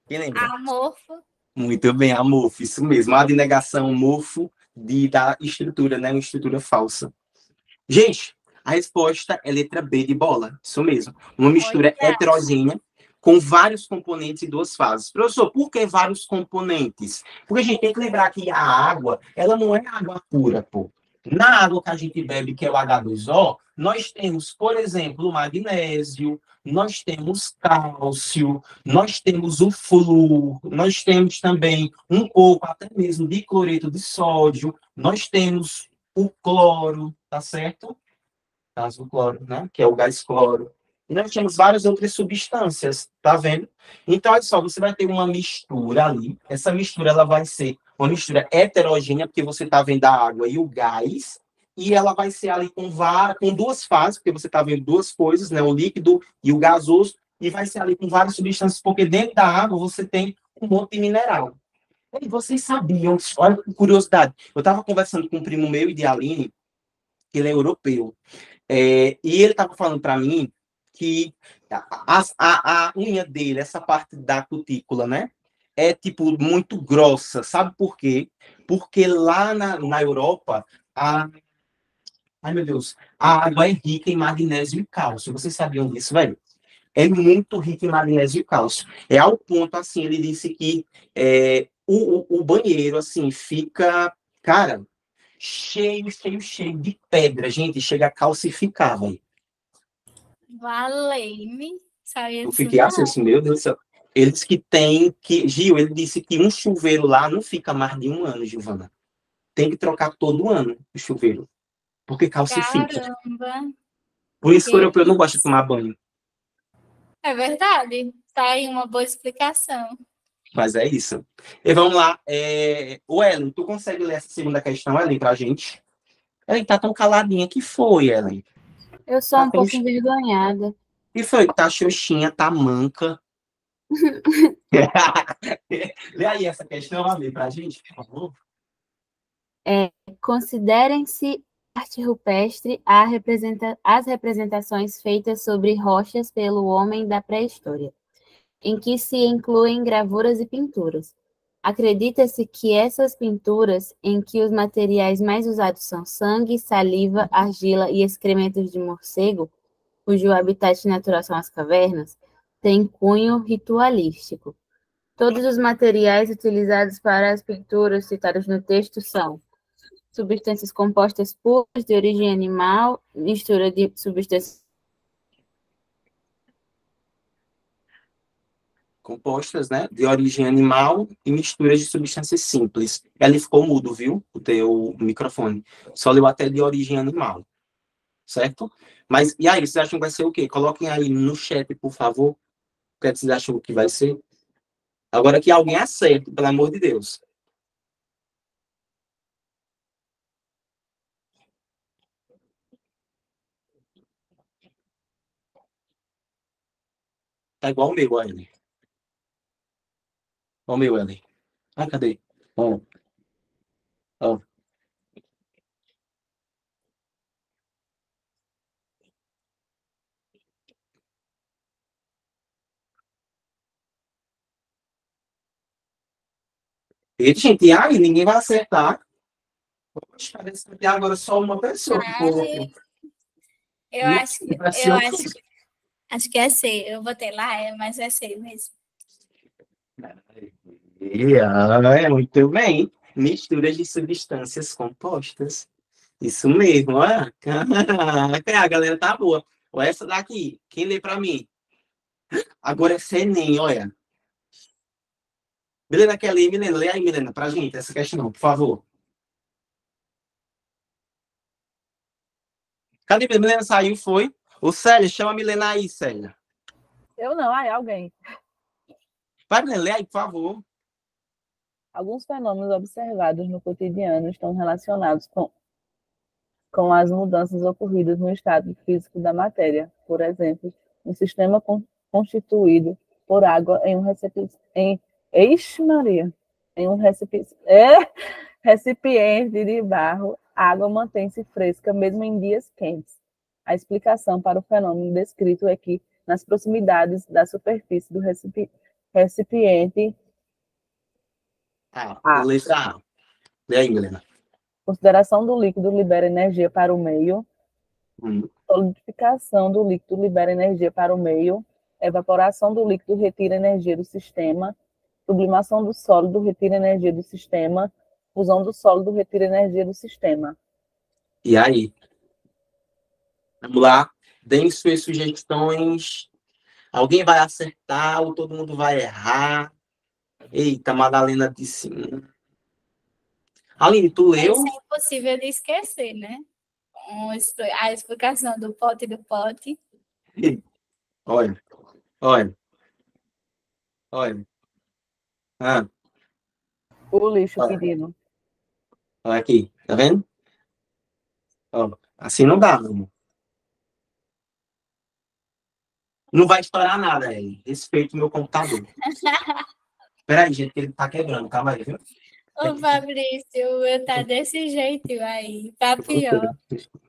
Quem lembra? Amorfo. Muito bem, amorfo, isso mesmo. A de negação, morfo, da estrutura, né? Uma estrutura falsa. Gente, a resposta é letra B de bola. Isso mesmo. Uma mistura heterogênea com vários componentes e 2 fases. Professor, por que vários componentes? Porque a gente tem que lembrar que a água, ela não é água pura, pô. Na água que a gente bebe, que é o H2O, nós temos, por exemplo, o magnésio, nós temos cálcio, nós temos o flúor, nós temos também um pouco até mesmo de cloreto de sódio, nós temos o cloro, tá certo? Caso o cloro, né? Que é o gás cloro. E nós temos várias outras substâncias, tá vendo? Então, olha só, você vai ter uma mistura ali. Essa mistura ela vai ser uma mistura heterogênea, porque você está vendo a água e o gás, e ela vai ser ali com 2 fases, porque você está vendo 2 coisas, né? O líquido e o gasoso, e vai ser ali com várias substâncias, porque dentro da água você tem um monte de mineral. E vocês sabiam, olha que curiosidade, eu estava conversando com um primo meu e de Aline, que ele é europeu, e ele estava falando para mim que a unha dele, essa parte da cutícula, né? É, tipo, muito grossa. Sabe por quê? Porque lá na Europa, ai, meu Deus, a água é rica em magnésio e cálcio. Vocês sabiam disso, velho? É muito rica em magnésio e cálcio. É ao ponto, assim, ele disse que o banheiro, assim, fica, cara, cheio de pedra. Gente, chega a calcificar, velho. Valei-me. Eu fiquei assim, meu Deus do céu. Ele disse Gil, ele disse que um chuveiro lá não fica mais de 1 ano, Giovana. Tem que trocar todo ano o chuveiro. Porque calcifica. Caramba. Por isso que o europeu não gosta de tomar banho. É verdade. Tá aí uma boa explicação. Mas é isso. E vamos lá. O Ellen, tu consegue ler essa segunda questão, Ellen, pra gente? Ellen tá tão caladinha. Que foi, Ellen? Eu sou um pouco envergonhada. Que foi? Tá xoxinha, tá manca. Lê aí essa questão, Ellen, pra gente, por favor. Considerem-se arte rupestre as representações feitas sobre rochas pelo homem da pré-história, em que se incluem gravuras e pinturas. Acredita-se que essas pinturas, em que os materiais mais usados são sangue, saliva, argila e excrementos de morcego, cujo habitat natural são as cavernas, têm cunho ritualístico. Todos os materiais utilizados para as pinturas citadas no texto são substâncias compostas puras de origem animal, mistura de substâncias compostas, né, de origem animal e misturas de substâncias simples. Ele ficou mudo, viu? O teu microfone. Só leu até de origem animal. Certo? Mas, e aí, vocês acham que vai ser o quê? Coloquem aí no chat, por favor. O que vocês acham que vai ser? Agora que alguém acerte, pelo amor de Deus. Tá igual o meu, olha. Olha o meu, Ellen. Ah, cadê? Ó, ó. E, gente, aí ninguém vai acertar. Poxa, parece que tem agora só uma pessoa que colocou. Eu acho, acho que é C. Eu botei lá, mas é C mesmo. É, muito bem. Misturas de substâncias compostas. Isso mesmo, olha. A galera tá boa. Olha essa daqui. Quem lê pra mim? Agora é Senem, olha. Milena quer ler, Milena. Lê aí, Milena, pra gente essa questão, por favor. Cadê a Milena? Saiu, foi? Ô, Célia, chama a Milena aí, Célia. Eu não, alguém. Vai, Milena, lê aí, por favor. Alguns fenômenos observados no cotidiano estão relacionados com as mudanças ocorridas no estado físico da matéria. Por exemplo, um sistema constituído por água em um recipiente, recipiente de barro, a água mantém-se fresca mesmo em dias quentes. A explicação para o fenômeno descrito é que, nas proximidades da superfície do recipiente, Letra A. Lê aí, Milena. consideração do líquido libera energia para o meio, solidificação do líquido libera energia para o meio, evaporação do líquido retira energia do sistema, sublimação do sólido retira energia do sistema, fusão do sólido retira energia do sistema. E aí? Vamos lá. Deem suas sugestões. Alguém vai acertar ou todo mundo vai errar? Eita, Madalena disse. Aline, tu leu? Isso é impossível de esquecer, né? A explicação do pote do pote. Olha, olha, olha. Ah, O lixo olha. pedindo. Olha aqui, tá vendo? Ó, assim não dá, não. Não vai estourar nada aí. Respeito o meu computador. Peraí, gente, que ele tá quebrando. Calma aí, viu? Ô, Fabrício, o meu tá desse jeito aí. Tá pior.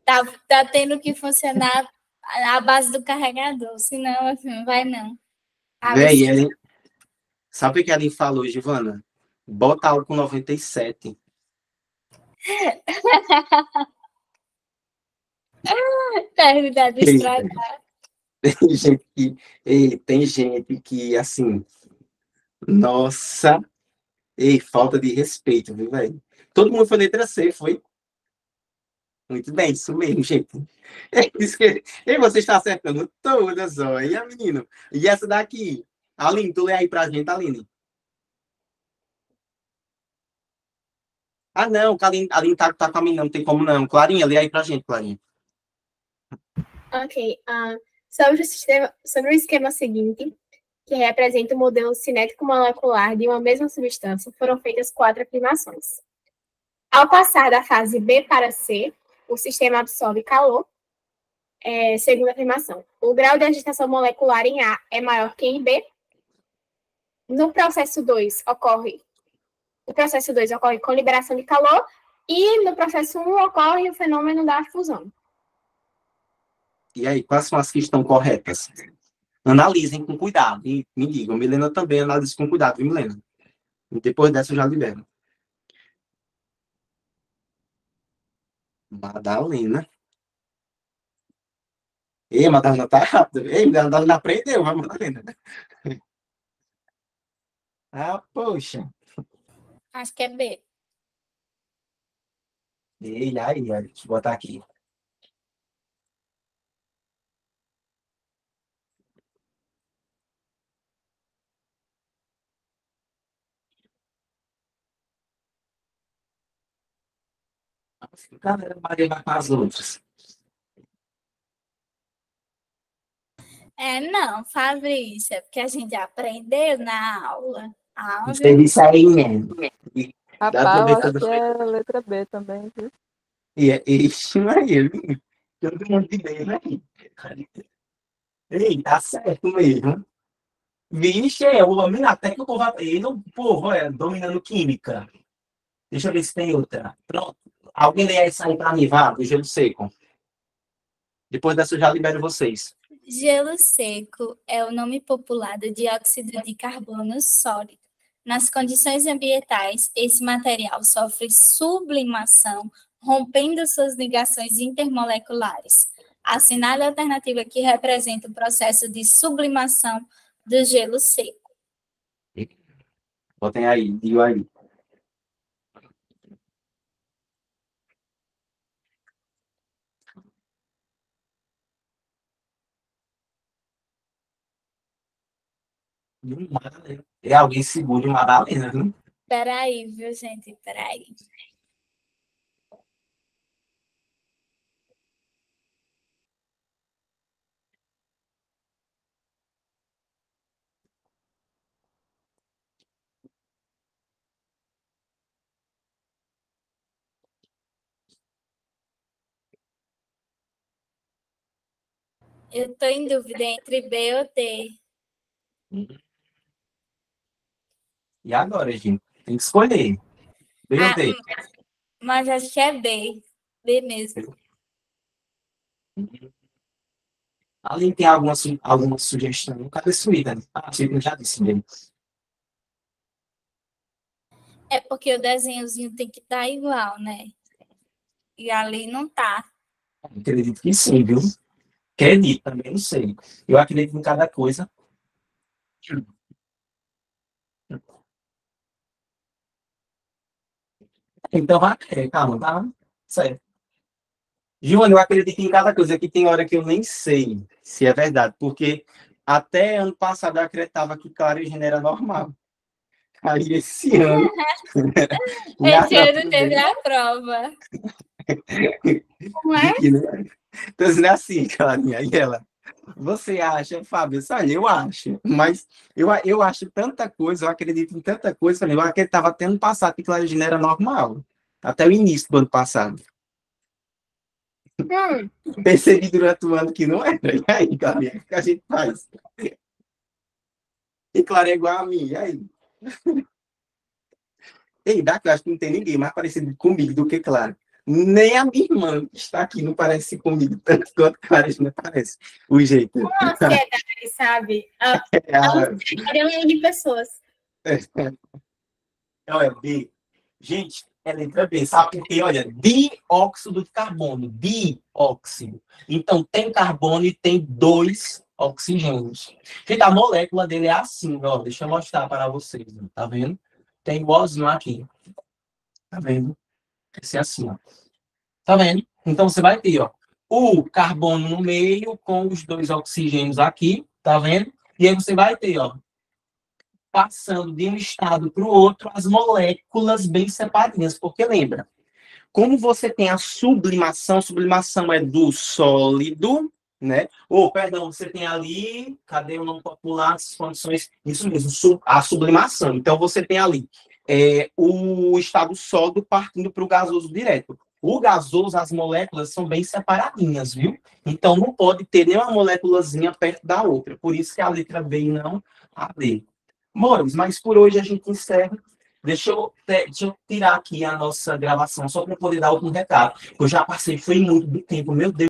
Tá tendo que funcionar a base do carregador. Senão, assim, não vai não. Véi, ele... Sabe o que ele falou, Giovana? Bota álcool 97. Terminar de estragar. Tem gente que, assim, nossa, falta de respeito, viu, velho? Todo mundo foi letra C, foi? Muito bem, isso mesmo, gente. E você está acertando todas, ó. E a menino? E essa daqui? Aline, tu lê aí pra gente, Aline. Ah, não, a Aline tá com a menina, não tem como não. Clarinha, lê aí pra gente, Clarinha. Ok. Sobre o esquema seguinte, que representa o modelo cinético molecular de uma mesma substância, foram feitas 4 afirmações. Ao passar da fase B para C, o sistema absorve calor. Segunda afirmação. O grau de agitação molecular em A é maior que em B. No processo 2 ocorre com liberação de calor e no processo 1 ocorre o fenômeno da fusão. E aí, quais são as que estão corretas? Analisem com cuidado e me digam. Milena também analise com cuidado, viu, Milena? E depois dessa eu já libero. Madalena. Ei, Madalena tá rápida. Ei, Madalena aprendeu, vai, Madalena. Ah, poxa. Acho que é B. Ei, aí, deixa eu botar aqui. Galera, Maria vai para as outras. Não, Fabrício, é porque a gente aprendeu na aula. Escrevi isso aí mesmo. Rapaz, eu acho que é a letra B também, viu? E é isso aí, viu? Todo mundo de bem, né? Ei, tá certo mesmo. Vixe, o homem até que o povo. Ele, o povo, dominando química. Deixa eu ver se tem outra. Pronto. Alguém lê essa aí pra mim, vá, do gelo seco. Depois dessa eu já libero vocês. Gelo seco é o nome popular do dióxido de carbono sólido. Nas condições ambientais, esse material sofre sublimação, rompendo suas ligações intermoleculares. Assinale a alternativa que representa o processo de sublimação do gelo seco. Botem aí, digo aí. É alguém segura uma Madalena, viu? Peraí, viu, gente? Peraí. Eu estou em dúvida entre B ou D. E agora, gente? Tem que escolher. B ou D? Mas acho que é B. B mesmo. Alguém tem alguma sugestão? Cadê Suíta? Eu já disse bem. É porque o desenhozinho tem que estar igual, né? E ali não tá. Acredito que sim, viu? Acredito, também não sei. Eu acredito em cada coisa. Então vai, calma, tá? Certo. Giovanni, eu acredito em cada coisa, que tem hora que eu nem sei se é verdade, porque até ano passado eu acreditava que Clarigen era normal. Aí esse ano. Esse ano teve a prova. Não é? Então, assim, assim, Clarinha, aí ela. Você acha, Fábio? Olha, eu acho, mas eu acho tanta coisa, eu acredito em tanta coisa, eu acreditava até ano passado que Clarigen era normal, até o início do ano passado. Percebi durante o ano que não era. E aí, Clarinha, o que a gente faz? E Clara é igual a mim, e aí? Ei, daqui eu acho que não tem ninguém mais parecido comigo do que Clara. Nem a minha irmã que está aqui não parece comigo, tanto quanto Clara não parece. O jeito. Uma ansiedade, sabe? A ansiedade de pessoas. Olha, B. Gente, é letra B, sabe por quê? Olha, dióxido de carbono, dióxido. Então, tem carbono e tem 2 oxigênios. Gente, a molécula dele é assim, ó. Deixa eu mostrar para vocês, tá vendo? Tem igualzinho aqui. Tá vendo? Esse é assim, ó. Tá vendo? Então, você vai ter, ó, o carbono no meio com os 2 oxigênios aqui, tá vendo? E aí você vai ter, ó, passando de um estado para o outro, as moléculas bem separadinhas, porque lembra, como você tem a sublimação é do sólido, né? Ou, perdão, você tem ali, cadê o nome popular, as condições, isso mesmo, a sublimação. Então, você tem ali o estado sólido partindo para o gasoso direto. O gasoso, as moléculas são bem separadinhas, viu? Então, não pode ter nenhuma moléculazinha perto da outra. Por isso que a letra B e não a D. Mores, mas por hoje a gente encerra. Deixa eu tirar aqui a nossa gravação, só para poder dar algum recado. Eu já passei, foi muito do tempo, meu Deus.